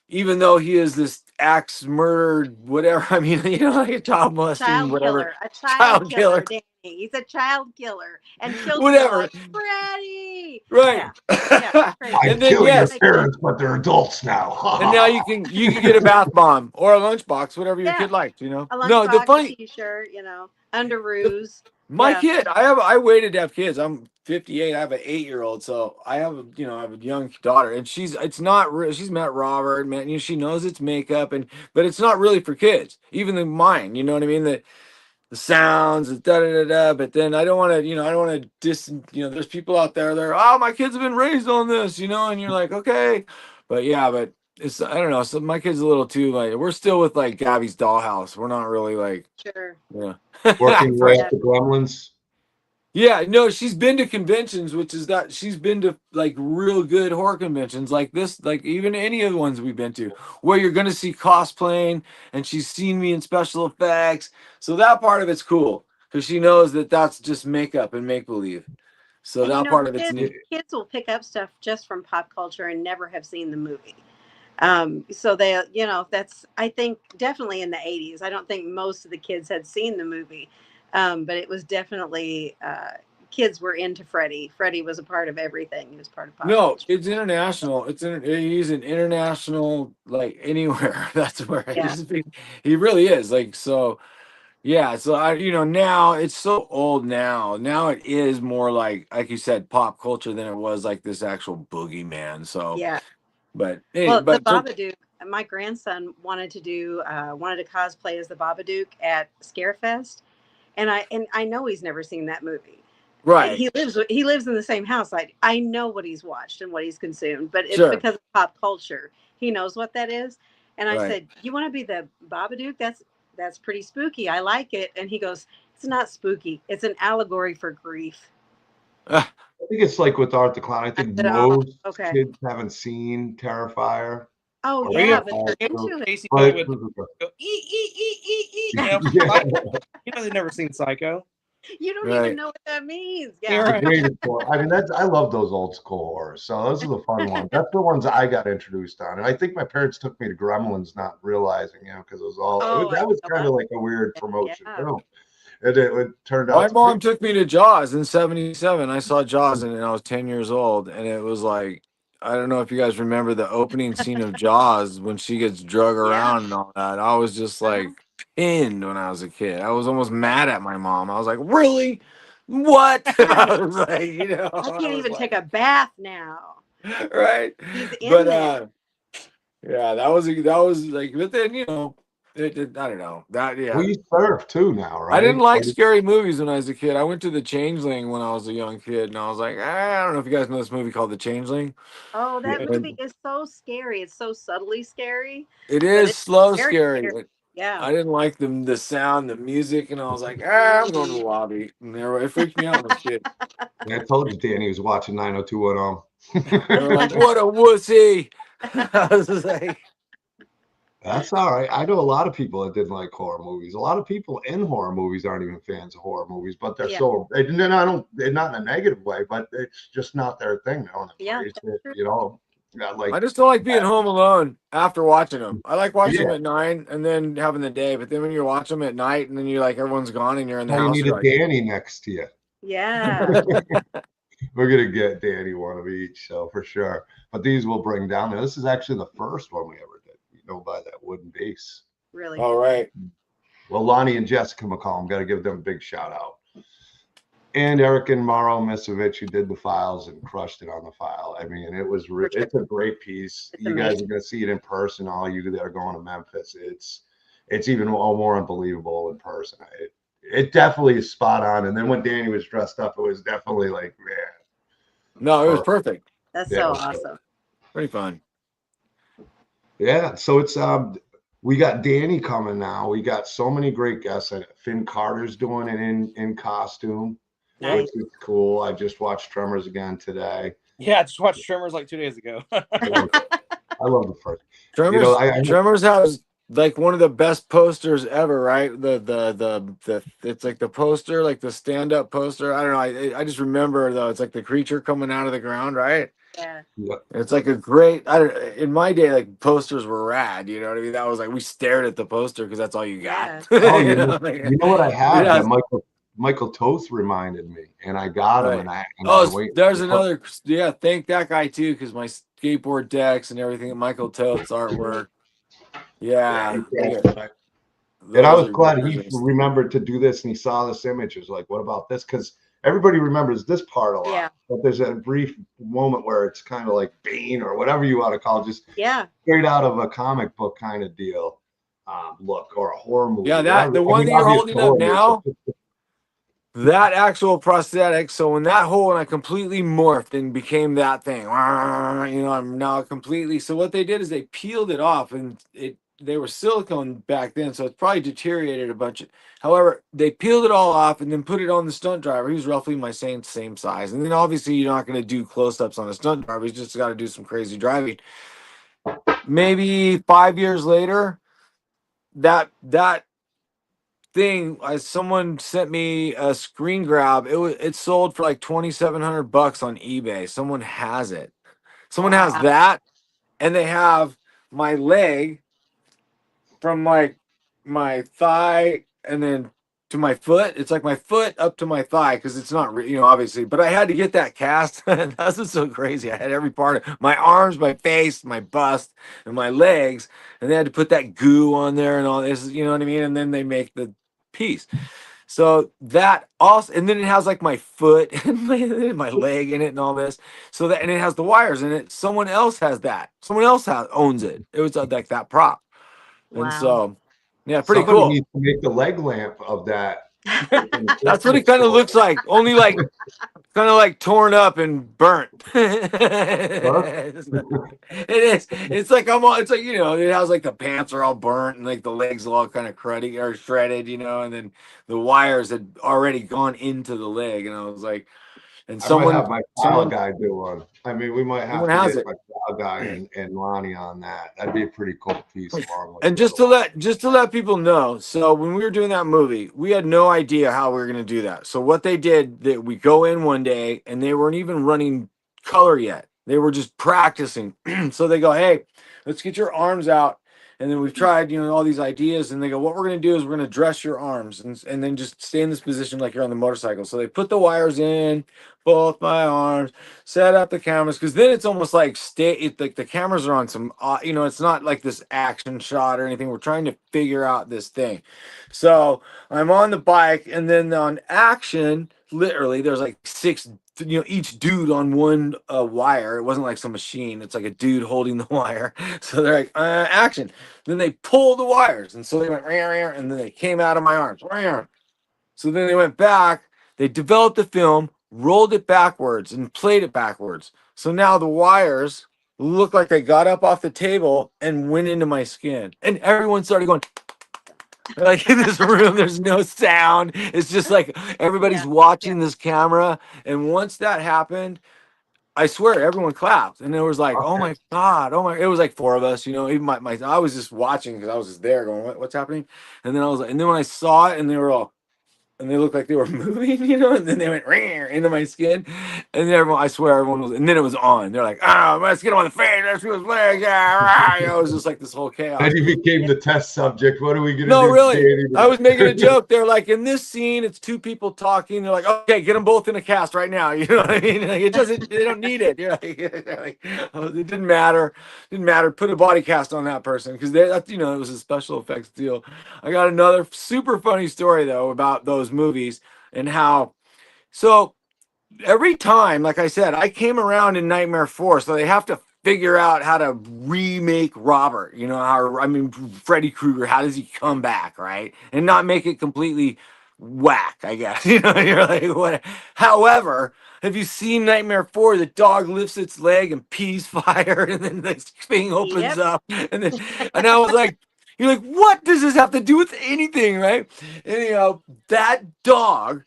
Speaker 4: even though he is this axe murdered whatever. I mean, like a child molesting whatever.
Speaker 3: A child killer. Danny. He's a child killer and killed
Speaker 4: whatever.
Speaker 3: Freddy.
Speaker 4: Right.
Speaker 3: Yeah,
Speaker 1: I kill your parents, but they're adults now.
Speaker 4: And now you can get a bath bomb or a lunchbox, whatever your kid liked.
Speaker 3: A lunchbox, a t-shirt, underoos.
Speaker 4: My kid, I waited to have kids. I'm 58. I have an 8-year-old, so I have a young daughter, and she's met Robert, she knows it's makeup, but it's not really for kids. Even mine, you know what I mean? The sounds, but then I don't want to, there's people out there that are, oh, my kids have been raised on this, and you're like, okay, but it's, I don't know. So my kid's a little too we're still with Gabby's dollhouse. We're not really
Speaker 1: working with the Gremlins.
Speaker 4: Yeah, no, she's been to conventions, she's been to real good horror conventions like this, even any of the ones we've been to, where you're going to see cosplaying, and she's seen me in special effects. So that part of it's cool because she knows that that's just makeup and make believe. So that part of it's neat.
Speaker 3: Kids will pick up stuff just from pop culture and never have seen the movie. So they, that's, I think, definitely in the 80s. I don't think most of the kids had seen the movie. But it was definitely kids were into Freddy. Freddy was a part of everything. He was part of pop culture.
Speaker 4: It's international. He's an international, anywhere. That's where he really is. So yeah. So now it's so old now. Now it is more like you said, pop culture than it was this actual boogeyman. So
Speaker 3: yeah.
Speaker 4: But
Speaker 3: the Babadook. My grandson wanted to cosplay as the Babadook at Scarefest. And I know he's never seen that movie.
Speaker 4: Right.
Speaker 3: He lives in the same house. I know what he's watched and what he's consumed, but it's because of pop culture. He knows what that is. And I said, "You want to be the Babadook? That's pretty spooky. I like it." And he goes, "It's not spooky. It's an allegory for grief."
Speaker 1: I think it's like with Art the Clown. I think most kids haven't seen Terrifier.
Speaker 3: Oh yeah, but they're into it.
Speaker 2: They've never seen Psycho.
Speaker 3: You don't even know what that means.
Speaker 2: Yeah.
Speaker 1: I mean, I love those old school horrors. So those are the fun ones. That's the ones I got introduced on. And I think my parents took me to Gremlins, not realizing, because it was all that was kind of like a weird promotion. It turned out.
Speaker 4: My mom took me to Jaws in '77. I saw Jaws and I was 10 years old, and it was I don't know if you guys remember the opening scene of Jaws when she gets drug around and all that. I was just pinned when I was a kid. I was almost mad at my mom. I was like, really? What? I was
Speaker 3: I can't even take a bath now.
Speaker 4: Right?
Speaker 3: He's in there.
Speaker 4: Yeah, that was but then, I don't know.
Speaker 1: We surf too now, right?
Speaker 4: I didn't like scary movies when I was a kid. I went to The Changeling when I was a young kid, and I was like, I don't know if you guys know this movie called The Changeling.
Speaker 3: Oh, that movie is so scary. It's so subtly scary.
Speaker 4: It is slow scary.
Speaker 3: Yeah.
Speaker 4: I didn't like the sound, the music, and I was like, I'm going to the lobby. And it freaked me out when I was a kid.
Speaker 1: I told you Danny was watching 90210.
Speaker 4: They were like, what a wussy. I was like,
Speaker 1: that's all right. I know a lot of people that didn't like horror movies. A lot of people in horror movies aren't even fans of horror movies, but they're they're not in a negative way, but it's just not their thing.
Speaker 4: I just don't like being home alone after watching them. I like watching them at 9 and then having the day, but then when you watch them at night and then you're everyone's gone and you're in the house.
Speaker 1: You need a Danny next to you.
Speaker 3: Yeah.
Speaker 1: We're gonna get Danny one of each, so for sure. But these will bring down there. This is actually the first one we ever did. By that wooden base.
Speaker 3: Really?
Speaker 4: All right.
Speaker 1: Well, Lonnie and Jessica McCollum, got to give them a big shout out. And Eric and Mauro Misovich, who did the files and crushed it on the file. I mean, it's a great piece.
Speaker 3: It's
Speaker 1: You guys
Speaker 3: amazing.
Speaker 1: are going to see it in person. All you that are going to Memphis, it's even all more unbelievable in person. It definitely is spot on. And then when Danny was dressed up, it was definitely like, man.
Speaker 4: No, it was perfect.
Speaker 3: That's
Speaker 1: Yeah,
Speaker 3: so
Speaker 1: it was
Speaker 3: awesome.
Speaker 4: Pretty fun.
Speaker 1: Yeah, so it's we got Danny coming now. We got so many great guests. Finn Carter's doing it in costume,
Speaker 3: Nice.
Speaker 1: which is cool. I just watched Tremors again today.
Speaker 2: Yeah, I just watched Tremors like 2 days ago.
Speaker 1: I love the first.
Speaker 4: Tremors,
Speaker 1: I
Speaker 4: Tremors has like one of the best posters ever, right? The it's like the poster, like the stand-up poster. I don't know. I just remember though, it's like the creature coming out of the ground, right?
Speaker 3: Yeah.
Speaker 4: It's like a great. I don't. In my day, like posters were rad. You know what I mean? That was like we stared at the poster because that's all you got.
Speaker 1: Oh,
Speaker 4: you know, like,
Speaker 1: you know what I have
Speaker 4: yeah.
Speaker 1: that Michael Toth reminded me, and I got him,
Speaker 4: Right.
Speaker 1: and
Speaker 4: Oh,
Speaker 1: I'm waiting.
Speaker 4: there's another. Yeah, thank that guy too, because my skateboard decks and everything, Michael Toth's artwork. Yeah.
Speaker 1: And I
Speaker 4: Those
Speaker 1: was
Speaker 4: are
Speaker 1: glad he
Speaker 4: gorgeous.
Speaker 1: remembered to do this, and he saw this image. It was like, what about this? Because everybody remembers this part a lot,
Speaker 3: Yeah.
Speaker 1: but there's a brief moment where it's kind of like Bane or whatever you want to call it, just
Speaker 3: Yeah.
Speaker 1: straight out of a comic book kind of deal, look, or a horror movie.
Speaker 4: Yeah, that the one that you're holding up now, that actual prosthetic. So when that hole and I completely morphed and became that thing, you know, I'm now completely. So what they did is they peeled it off, and they were silicone back then, so it's probably deteriorated a bunch. However, they peeled it all off and then put it on the stunt driver. He was roughly my same size, and then obviously you're not going to do close-ups on a stunt driver. He's just got to do some crazy driving. Maybe 5 years later, that thing, someone sent me a screen grab. It sold for like $2,700 on eBay. Someone has it. Someone has
Speaker 3: Wow.
Speaker 4: that, and they have my leg from my thigh and then to my foot. It's like my foot up to my thigh because it's not, obviously. But I had to get that cast. That's what's so crazy. I had every part of my arms, my face, my bust, and my legs, and they had to put that goo on there and all this. You know what I mean? And then they make the piece. So that also, and then it has like my foot and my leg in it and all this. So that, and it has the wires in it. Someone else has that. Someone else owns it. It was like that prop. And
Speaker 3: Wow.
Speaker 4: so, yeah, pretty
Speaker 1: Somebody
Speaker 4: cool.
Speaker 1: needs to make the leg lamp of that.
Speaker 4: That's what it kind of looks like. Only like kind of like torn up and burnt. It is. It's like it's like, it has like the pants are all burnt and like the legs are all kind of cruddy or shredded, and then the wires had already gone into the leg, and I was like, and
Speaker 1: I might have
Speaker 4: someone
Speaker 1: my file guy do one. I mean, we might have
Speaker 4: someone
Speaker 1: to
Speaker 4: has
Speaker 1: get
Speaker 4: it.
Speaker 1: my file guy and Lonnie on that. That'd be a pretty cool piece. Along with
Speaker 4: And just to let people know, so when we were doing that movie, we had no idea how we were going to do that. So what they did, that we go in one day and they weren't even running color yet. They were just practicing. So they go, "Hey, let's get your arms out." And then we've tried, all these ideas, and they go, "What we're going to do is we're going to dress your arms and then just stay in this position like you're on the motorcycle." So they put the wires in both my arms, set up the cameras, because then it's almost like like the cameras are on some, it's not like this action shot or anything. We're trying to figure out this thing. So I'm on the bike, and then on action, literally, there's like six, each dude on one wire. It wasn't like some machine. It's like a dude holding the wire. So they're like, action. Then they pull the wires, and so they went, and then they came out of my arms. So then they went back. They developed the film, rolled it backwards, and played it backwards. So now the wires look like they got up off the table and went into my skin. And everyone started going, like in this room, there's no sound. It's just like everybody's watching this camera. And once that happened, I swear everyone clapped. And it was like, oh my God, it was like four of us, even I was just watching because I was just there going, what's happening? And then I was like, and then when I saw it and they were all, and they looked like they were moving, you know, and then they went into my skin, and then everyone, I swear, everyone was, and then it was on. They're like, oh, let's get him on the face, let's get his legs, yeah, you know, it was just like this whole chaos.
Speaker 1: Then you became the test subject. What are we gonna
Speaker 4: No,
Speaker 1: do,
Speaker 4: really.
Speaker 1: Katie?
Speaker 4: I was making a joke. They're like, in this scene, it's two people talking. They're like, okay, get them both in a cast right now. You know what I mean? Like, it doesn't. They don't need it. You're like, oh, it didn't matter. Didn't matter. Put a body cast on that person because that's, you know, it was a special effects deal. I got another super funny story though about those movies and how. So every time, like I said, I came around in Nightmare 4, so they have to figure out how to remake Robert. You know, how, I mean, Freddy Krueger, how does he come back, right? And not make it completely whack, I guess. You know, you're like, what? However, have you seen Nightmare 4? The dog lifts its leg and pees fire, and then the thing opens up. And I was like, you're like, what does this have to do with anything, right? Anyhow, that dog.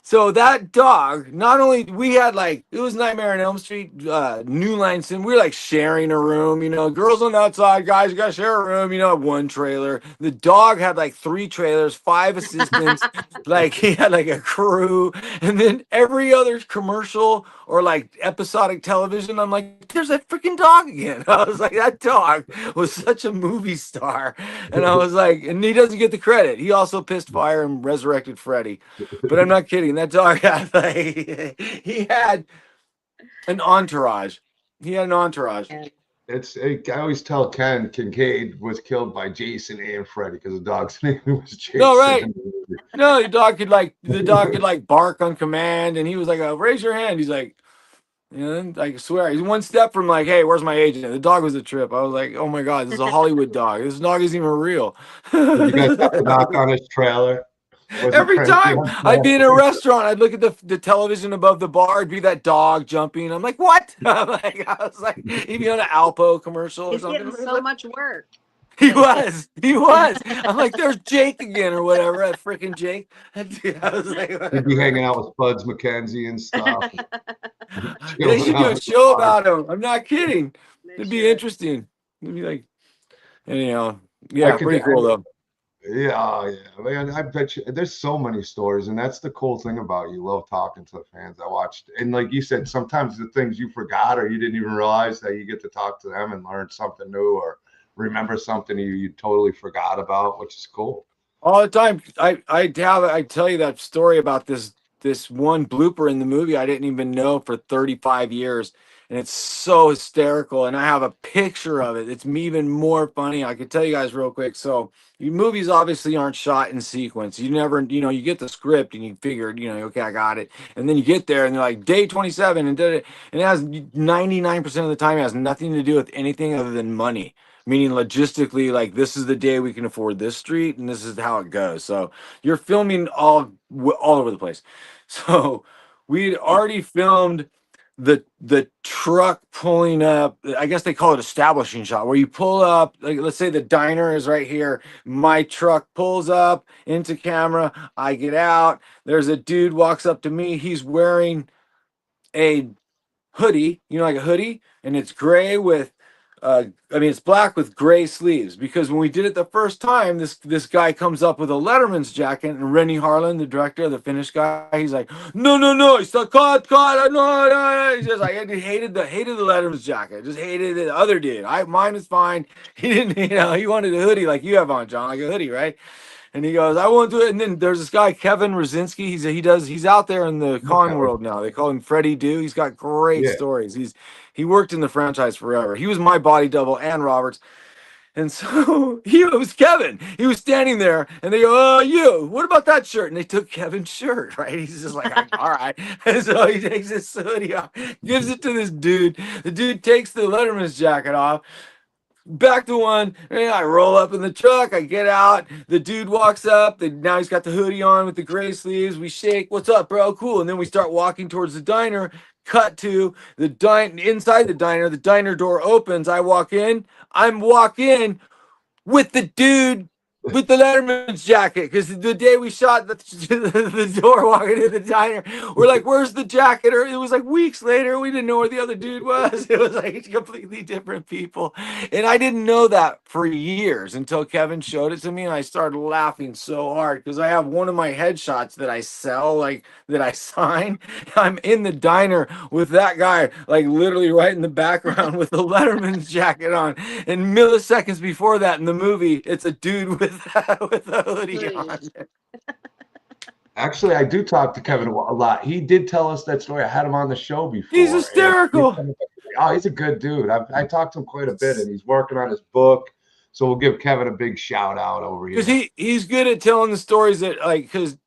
Speaker 4: So that dog, not only we had like it was Nightmare on Elm Street, New Line Sim. We were like sharing a room, you know, girls on the outside, guys, you gotta share a room, you know, one trailer. The dog had like 3 trailers, 5 assistants, like he had like a crew, and then every other commercial or like episodic television, I'm like, there's that freaking dog again. I was like, that dog was such a movie star, and I was like, and he doesn't get the credit. He also pissed fire and resurrected Freddy. But I'm not kidding. That dog had like he had an entourage. He had an entourage.
Speaker 1: I always tell Ken Kincaid was killed by Jason and Freddy because the dog's name was Jason.
Speaker 4: No, right. No, the dog could like bark on command, and he was like, raise your hand. He's like, you know, I swear, he's one step from like, hey, where's my agent? The dog was a trip. I was like, oh my god, this is a Hollywood dog. This dog isn't even real.
Speaker 1: Did you guys have to knock on his trailer?
Speaker 4: Every time I'd be in a restaurant, I'd look at the television above the bar. It'd be that dog jumping. I'm like, what? I was like, he'd be on an Alpo commercial or
Speaker 3: He's
Speaker 4: something.
Speaker 3: getting so much work.
Speaker 4: He was. I'm like, there's Jake again or whatever. That freaking Jake. I was like,
Speaker 1: he'd be hanging out with Buds McKenzie and stuff.
Speaker 4: They should do a show about him. I'm not kidding. It'd be interesting. It'd be like, anyhow, yeah, pretty cool though.
Speaker 1: Yeah, man, I bet you there's so many stories, and that's the cool thing about you. Love talking to the fans. I watched, and like you said, sometimes the things you forgot or you didn't even realize that you get to talk to them and learn something new or remember something you totally forgot about, which is cool.
Speaker 4: All the time. I tell you that story about this one blooper in the movie I didn't even know for 35 years. And it's so hysterical. And I have a picture of it. It's even more funny. I could tell you guys real quick. So movies obviously aren't shot in sequence. You never, you know, you get the script and you figure, you know, okay, I got it. And then you get there and they're like day 27 and did it. And it has 99% of the time, it has nothing to do with anything other than money. Meaning logistically, like this is the day we can afford this street and this is how it goes. So you're filming all over the place. So we'd already filmed the truck pulling up. I guess they call it establishing shot, where you pull up, like let's say the diner is right here. My truck pulls up into camera. I get out. There's a dude walks up to me. He's wearing a hoodie, you know, like a hoodie, and it's gray with it's black with gray sleeves, because when we did it the first time, this guy comes up with a Letterman's jacket, and Rennie Harlan, the director, the Finnish guy, he's like, no, he's like, cut, no. He's just like, I hated the Letterman's jacket, just hated it. The other dude, mine was fine. He didn't, you know, he wanted a hoodie like you have on, John, like a hoodie, right? And he goes, I won't do it. And then there's this guy, Kevin Rosinski. He's out there in the con world now. They call him Freddie Do. He's got great stories. He worked in the franchise forever. He was my body double and Robert's. And so it was Kevin. He was standing there and they go, you, what about that shirt? And they took Kevin's shirt, right? He's just like, all right. And so he takes his hoodie off, gives it to this dude. The dude takes the Letterman's jacket off. Back to one, and I roll up in the truck. I get out. The dude walks up. Now he's got the hoodie on with the gray sleeves. We shake. What's up, bro? Cool. And then we start walking towards the diner. Cut to inside the diner. The diner door opens. I walk in. I'm walk in with the dude with the Letterman's jacket, because the day we shot the door walking into the diner, we're like, "Where's the jacket?" Or it was like weeks later, we didn't know where the other dude was. It was like completely different people, and I didn't know that for years until Kevin showed it to me, and I started laughing so hard because I have one of my headshots that I sell, like that I sign. I'm in the diner with that guy, like literally right in the background with the Letterman's jacket on, and milliseconds before that in the movie, it's a dude with a hoodie on.
Speaker 1: Actually, I do talk to Kevin a lot. He did tell us that story. I had him on the show before.
Speaker 4: He's hysterical.
Speaker 1: Oh, he's a good dude. I talked to him quite a bit, and he's working on his book. So we'll give Kevin a big shout out over here.
Speaker 4: Because he's good at telling the stories that, like, because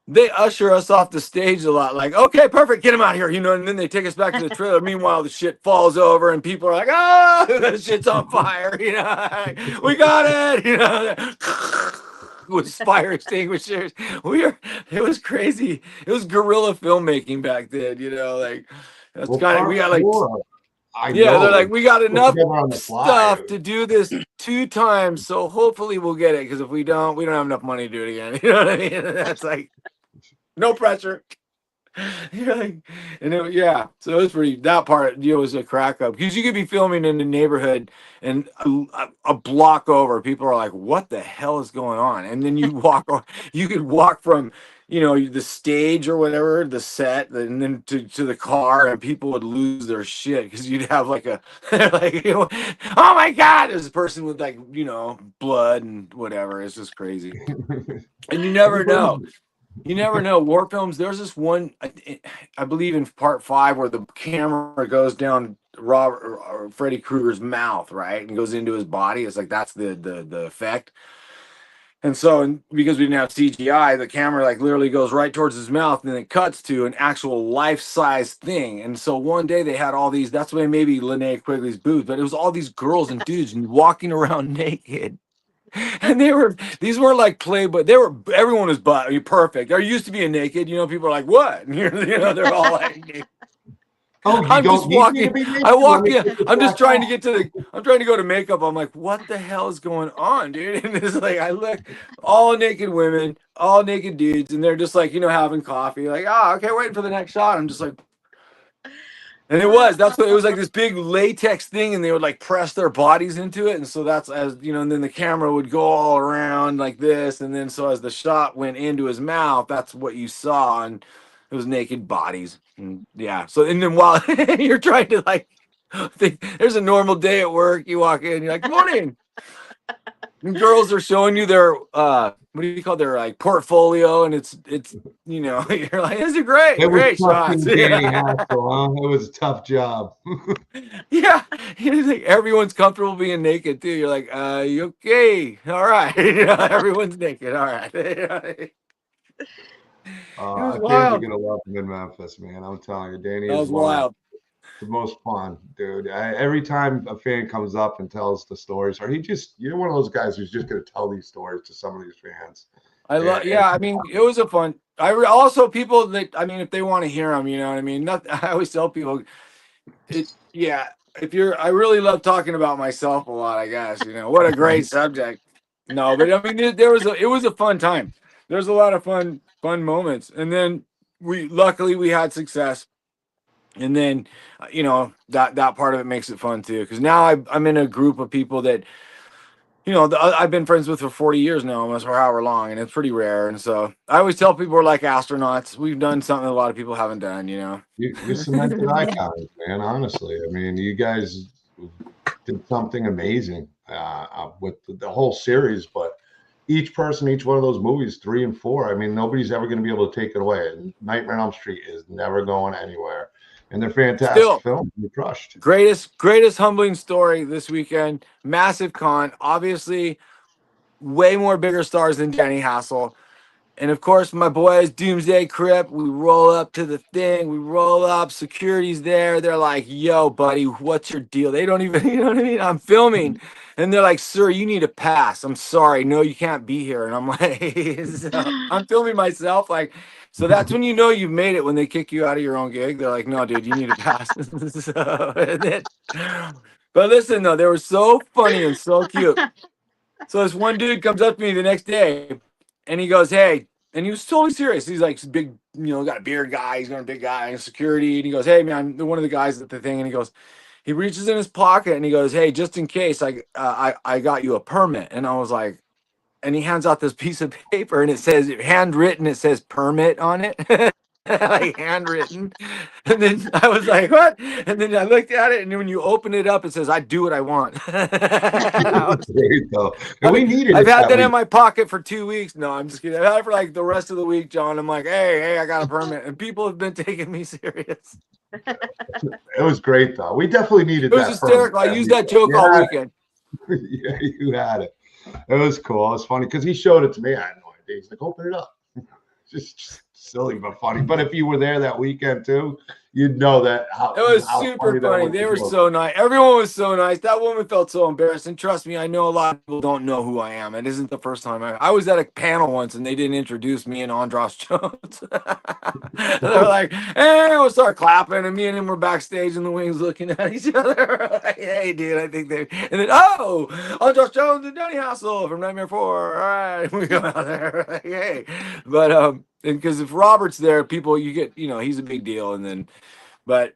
Speaker 4: they usher us off the stage a lot, like, okay, perfect, get him out of here, you know, and then they take us back to the trailer. Meanwhile, the shit falls over and people are like, oh, the shit's on fire, you know, we got it, you know, with fire extinguishers. It was crazy. It was guerrilla filmmaking back then, you know, like, that's kind of, we got like, they're like, we got enough stuff to do this 2 times, so hopefully we'll get it, because if we don't have enough money to do it again. You know what I mean? And that's like, no pressure. You're like, and so it was pretty, that part, was a crack up, because you could be filming in the neighborhood and a block over, people are like, what the hell is going on? And then you could walk from, the stage or whatever, the set, and then to the car, and people would lose their shit because you'd have like like, oh my God, there's a person with like, blood and whatever. It's just crazy. And you never know. You never know. War films, there's this one, I believe in part 5, where the camera goes down Freddy Krueger's mouth, right? And goes into his body. It's like, that's the effect. And so, because we didn't have CGI, the camera like literally goes right towards his mouth, and then it cuts to an actual life-size thing. And so one day they had all these, that's why maybe Linnea Quigley's booth, but it was all these girls and dudes walking around naked. And these weren't like Playboy. Everyone was perfect. There used to be a naked, people are like, what? They're all like naked. I'm just walking. I walk in. I'm just trying to I'm trying to go to makeup. I'm like, what the hell is going on, dude? And it's like, I look, all naked women, all naked dudes, and they're just like, having coffee. Like, okay, waiting for the next shot. I'm just like, and that's what it was, like this big latex thing, and they would like press their bodies into it. And so that's and then the camera would go all around like this. And then so as the shot went into his mouth, that's what you saw. And it was naked bodies. And so, and then while you're trying to like there's a normal day at work, you walk in, you're like, good morning. And girls are showing you their what do you call their like portfolio, and it's you're like, this is great shots.
Speaker 1: It was a tough job.
Speaker 4: Yeah, like everyone's comfortable being naked too. You're like, you okay? All right. Everyone's naked. All right.
Speaker 1: I can't get a love in Memphis, man. I'm telling you, Danny is wild. The most fun, dude. Every time a fan comes up and tells the stories, or you're one of those guys who's just going to tell these stories to some of these fans. I
Speaker 4: mean, it was a fun. Also people that, if they want to hear them, you know what I mean? I always tell people, I really love talking about myself a lot, I guess, what a great subject. No, but I mean, it was a fun time. There's a lot of fun moments. And then luckily we had success. And then, that part of it makes it fun too. Because now I'm in a group of people that, I've been friends with for 40 years now, almost, or however long, and it's pretty rare. And so I always tell people we're like astronauts. We've done something a lot of people haven't done,
Speaker 1: You cemented icons, man, honestly. I mean, you guys did something amazing with the whole series, but each one of those movies, 3 and 4, I mean, nobody's ever going to be able to take it away. Nightmare on Elm Street is never going anywhere. And they're fantastic films. You crushed.
Speaker 4: Greatest humbling story this weekend. Massive con. Obviously, way more bigger stars than Danny Hassel. And of course, my boys, Doomsday Crip. We roll up to the thing. We roll up. Security's there. They're like, yo, buddy, what's your deal? They don't even, you know what I mean? I'm filming. And they're like, sir, you need a pass. I'm sorry. No, you can't be here. And I'm like, so I'm filming myself. Like, so that's when you've made it, when they kick you out of your own gig. They're like, no, dude, you need a pass. But listen, though, they were so funny and so cute. So this one dude comes up to me the next day, and he goes, "Hey," and he was totally serious. He's like big, got a beard guy. He's got a big guy in security, and he goes, "Hey, man, one of the guys at the thing," and he goes, he reaches in his pocket and he goes, "Hey, just in case, I got you a permit," and I was like. And he hands out this piece of paper and it says handwritten, it says permit on it. Like handwritten. And then I was like, what? And then I looked at it, and when you open it up, it says, "I do what I want."
Speaker 1: Great though. And we needed
Speaker 4: I've
Speaker 1: it
Speaker 4: had that
Speaker 1: week.
Speaker 4: in my pocket for 2 weeks. No, I'm just kidding. I've had it for like the rest of the week, John. I'm like, hey, I got a permit. And people have been taking me serious.
Speaker 1: It was great though. We definitely needed
Speaker 4: It was
Speaker 1: that
Speaker 4: hysterical. I
Speaker 1: permit
Speaker 4: used that joke all weekend.
Speaker 1: Yeah, you had it. It was cool. It was funny because he showed it to me. I had no idea. He's like, "Open it up." Just silly but funny. But if you were there that weekend too, you'd know that
Speaker 4: It was super funny. They were so nice. Everyone was so nice. That woman felt so embarrassed. And trust me, I know a lot of people don't know who I am. It isn't the first time I was at a panel once and they didn't introduce me and Andros Jones. They're like, "Hey," we'll start clapping, and me and him were backstage in the wings looking at each other. Like, "Hey, dude, I think they," and then, "Oh, Andros Jones and Danny Hassel from Nightmare 4. All right." We go out there. Like, hey. But because if Robert's there, people you get, he's a big deal. And then but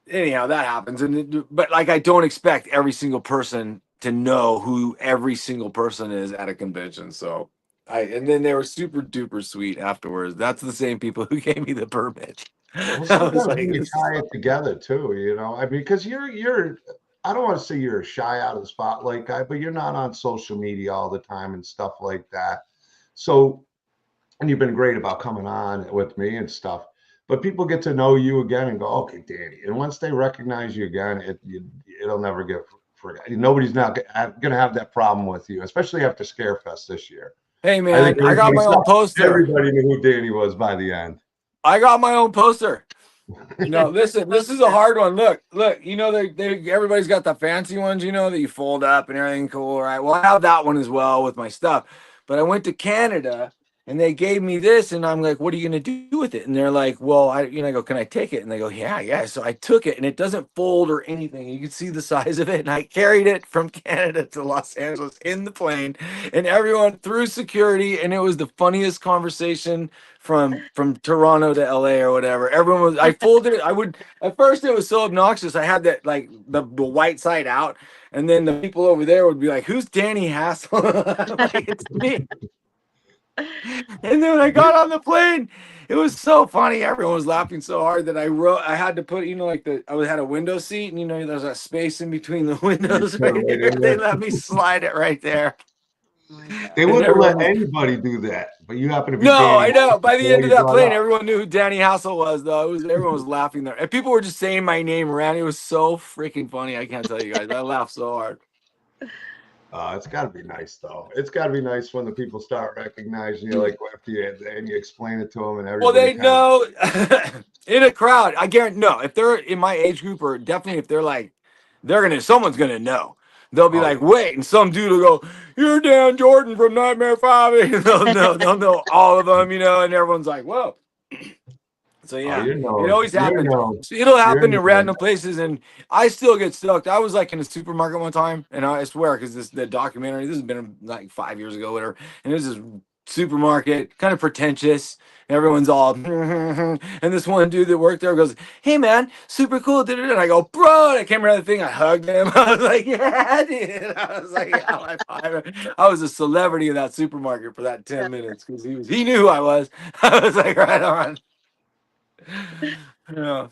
Speaker 4: anyhow, that happens. But like, I don't expect every single person to know who every single person is at a convention. So and then they were super duper sweet afterwards. That's the same people who gave me the permit.
Speaker 1: Well,
Speaker 4: I was
Speaker 1: sometimes
Speaker 4: like,
Speaker 1: when you tie it together too, I mean, because you're I don't want to say you're a shy out of the spotlight guy, but you're not on social media all the time and stuff like that. So, and you've been great about coming on with me and stuff. But people get to know you again and go, "Okay, Danny." And once they recognize you again, it'll never get forgotten. Nobody's not going to have that problem with you, especially after Scarefest this year.
Speaker 4: hey,
Speaker 1: I
Speaker 4: man,
Speaker 1: think
Speaker 4: I got my own poster.
Speaker 1: Everybody knew who Danny was by the end.
Speaker 4: I got my own poster. No, listen, this is a hard one. Look, everybody's got the fancy ones, that you fold up and everything cool, right? Well, I have that one as well with my stuff. But I went to Canada and they gave me this, and I'm like, "What are you gonna do with it?" And they're like, "Well, I go, "Can I take it?" And they go, yeah. So I took it, and it doesn't fold or anything. You can see the size of it, and I carried it from Canada to Los Angeles in the plane, and everyone through security, and it was the funniest conversation from Toronto to LA or whatever. Everyone was. I folded it. I would at first it was so obnoxious. I had that like the white side out, and then the people over there would be like, "Who's Danny Hassel?" Like, it's me. And then when I got on the plane, it was so funny. Everyone was laughing so hard that I had to put, like I had a window seat, and there's a space in between the windows right there. They let me slide it right there.
Speaker 1: They wouldn't let anybody do that, but you happen to be.
Speaker 4: No,
Speaker 1: Danny.
Speaker 4: I know. By the end of that plane,
Speaker 1: up.
Speaker 4: everyone knew who Danny Hassel was, though. Everyone was laughing there, and people were just saying my name around. It was so freaking funny. I can't tell you guys. I laughed so hard.
Speaker 1: It's got to be nice, though. It's got to be nice when the people start recognizing you, like after you explain it to them and everything.
Speaker 4: Well, they know in a crowd. I guarantee. No, if they're in my age group, or definitely if they're like, someone's gonna know. They'll be like, "Wait," and some dude will go, "You're Dan Jordan from Nightmare 5." And they'll know all of them, and everyone's like, "Whoa." So yeah, it always happens. It'll happen in random places, and I still get stoked. I was like in a supermarket one time, and I swear, because the documentary, this has been like 5 years ago, whatever, and it was this supermarket, kind of pretentious. Everyone's all, and this one dude that worked there goes, "Hey man, super cool," and I go, "Bro," and I came around the thing, I hugged him. I was like, "Yeah, dude." I was like, "Yeah, high five." I was a celebrity in that supermarket for that 10 minutes because he knew who I was. I was like, right on. Yeah.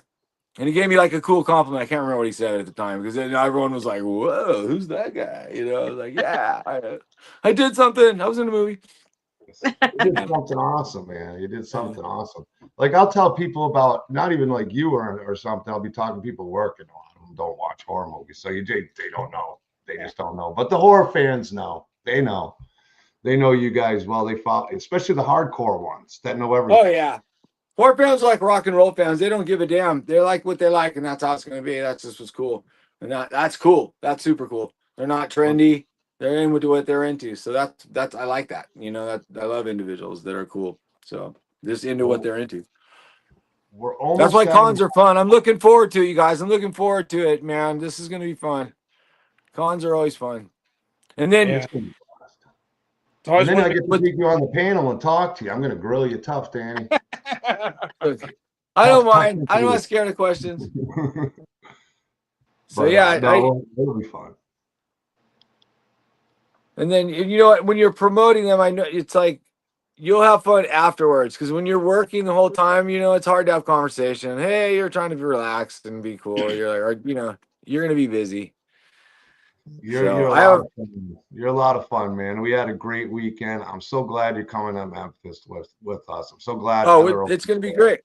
Speaker 4: And he gave me like a cool compliment. I can't remember what he said at the time, because then everyone was like, "Whoa, who's that guy?" I was like, "Yeah, I did something. I was in a movie."
Speaker 1: You did something awesome, man. You did something awesome. Like, I'll tell people about, not even like you or something. I'll be talking to people working. A lot of them don't watch horror movies, so they don't know. They just don't know. But the horror fans know. They know. They know you guys well. They follow, especially the hardcore ones that know everything.
Speaker 4: Oh yeah. Horror fans are like rock and roll fans. They don't give a damn. They like what they like, and that's how it's going to be. That's just what's cool. And that's cool. That's super cool. They're not trendy. They're in with what they're into. So that's I like that. I love individuals that are cool. So just into what they're into.
Speaker 1: We're almost.
Speaker 4: That's why cons are fun. I'm looking forward to it, you guys. I'm looking forward to it, man. This is going to be fun. Cons are always fun. And then
Speaker 2: Yeah.
Speaker 1: It's gonna be fun.
Speaker 2: It's always
Speaker 1: And then I
Speaker 2: one
Speaker 1: get to take you on the panel and talk to you. I'm going to grill you tough, Danny.
Speaker 4: I don't
Speaker 1: Tough
Speaker 4: mind. I'm
Speaker 1: interview.
Speaker 4: not scared of questions. So
Speaker 1: But,
Speaker 4: yeah,
Speaker 1: no, it'll be fun.
Speaker 4: and then you know what, when you're promoting them, I know it's like you'll have fun afterwards, because when you're working the whole time, you know, it's hard to have conversation. Hey, you're trying to be relaxed and be cool. You're like, or, you know, you're gonna be busy.
Speaker 1: You're a lot of fun. You're a lot of fun, man. We had a great weekend. I'm so glad you're coming to Memphis with us. I'm so glad.
Speaker 4: It's gonna be great.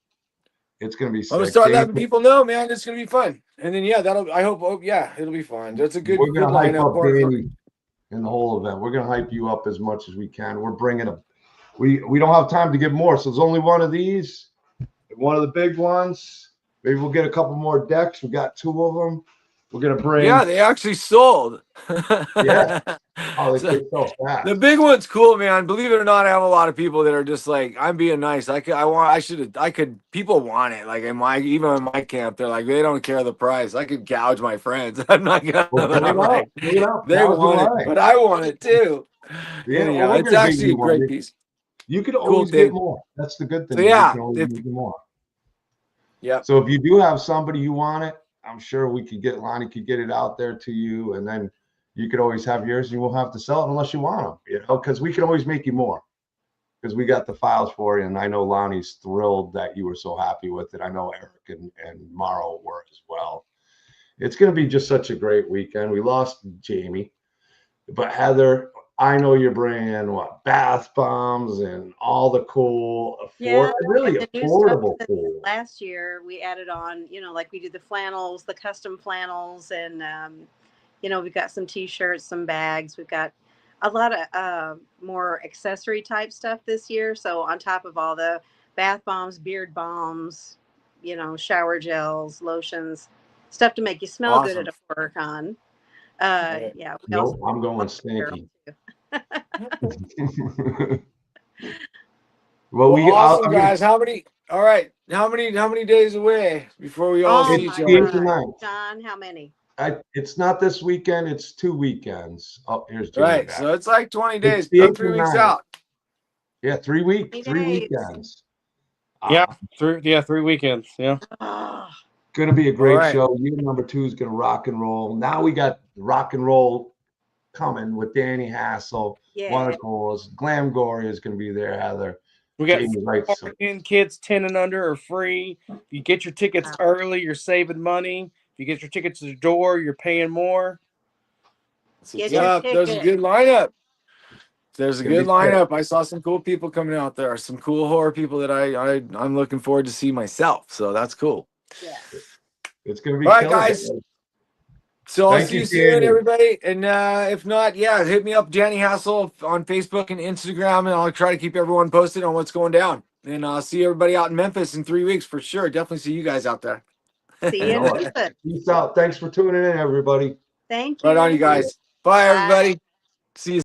Speaker 1: It's gonna be
Speaker 4: I'm gonna
Speaker 1: sick.
Speaker 4: start letting people know, man. It's gonna be fun. And then yeah, I hope. Oh yeah, it'll be fun. That's a good
Speaker 1: We're gonna hype
Speaker 4: lineup.
Speaker 1: up Danny in the whole event. We're gonna hype you up as much as we can. We're bringing a. We don't have time to get more, so there's only one of these, one of the big ones. Maybe we'll get a couple more decks. We got 2 of them. We're gonna bring.
Speaker 4: Yeah, they actually sold.
Speaker 1: Yeah. Oh,
Speaker 4: So,
Speaker 1: they so fast.
Speaker 4: the big one's cool, man. Believe it or not, I have a lot of people that are just like, I'm being nice. People want it. Like even in my camp, they're like, they don't care the price. I could gouge my friends. I'm not gonna.
Speaker 1: Well,
Speaker 4: They want it, but I want it too.
Speaker 1: Yeah,
Speaker 4: Anyhow,
Speaker 1: well,
Speaker 4: it's actually a great piece.
Speaker 1: You could
Speaker 4: Cool
Speaker 1: always
Speaker 4: thing.
Speaker 1: get more. That's the good thing.
Speaker 4: So yeah,
Speaker 1: you can always get more.
Speaker 4: Yeah.
Speaker 1: So if you do have somebody you want it, I'm sure Lonnie could get it out there to you, and then you could always have yours. You won't have to sell it unless you want them, you know, because we can always make you more, because we got the files for you. And I know Lonnie's thrilled that you were so happy with it. I know Eric and Morrow were as well. It's going to be just such a great weekend. We lost Jamie, but Heather, I know you're bringing bath bombs and all the cool, really affordable cool.
Speaker 3: Last year we added on, you know, like we did the flannels, the custom flannels, and you know, we've got some t-shirts, some bags. We've got a lot of more accessory type stuff this year. So on top of all the bath bombs, beard balms, you know, shower gels, lotions, stuff to make you smell good at a work-on. Yeah.
Speaker 1: I'm going stinky.
Speaker 4: Well, awesome, guys. How many days away before we all see each other?
Speaker 3: John, how many?
Speaker 1: It's not this weekend. It's 2 weekends. Oh, here's Jamie
Speaker 4: right.
Speaker 1: back.
Speaker 4: So it's like 20 days. 3 weeks out.
Speaker 1: Yeah, 3 weeks. 3 weekends.
Speaker 2: Yeah, 3 weekends. Yeah.
Speaker 1: Going to be a great show. Year number 2 is going to rock and roll. Now we got rock and roll coming with Danny Hassel. One of course, Glamgoria is going to be there. Heather.
Speaker 2: We got kids 10 and under are free. If you get your tickets early, you're saving money. If you get your tickets at the door, you're paying more.
Speaker 4: There's a good lineup. There's a good lineup. I saw some cool people coming out there. Some cool horror people that I'm looking forward to see myself. So that's cool.
Speaker 3: Yeah.
Speaker 1: It's going to be
Speaker 4: all right, guys. So I'll see you soon, everybody. And if not, hit me up, Danny Hassel, on Facebook and Instagram, and I'll try to keep everyone posted on what's going down. And I'll see everybody out in Memphis in 3 weeks for sure. Definitely see you guys out there.
Speaker 3: See you.
Speaker 1: Peace out. Thanks for tuning in, everybody.
Speaker 3: Thank you.
Speaker 4: Right on, you guys. Bye, everybody. See you.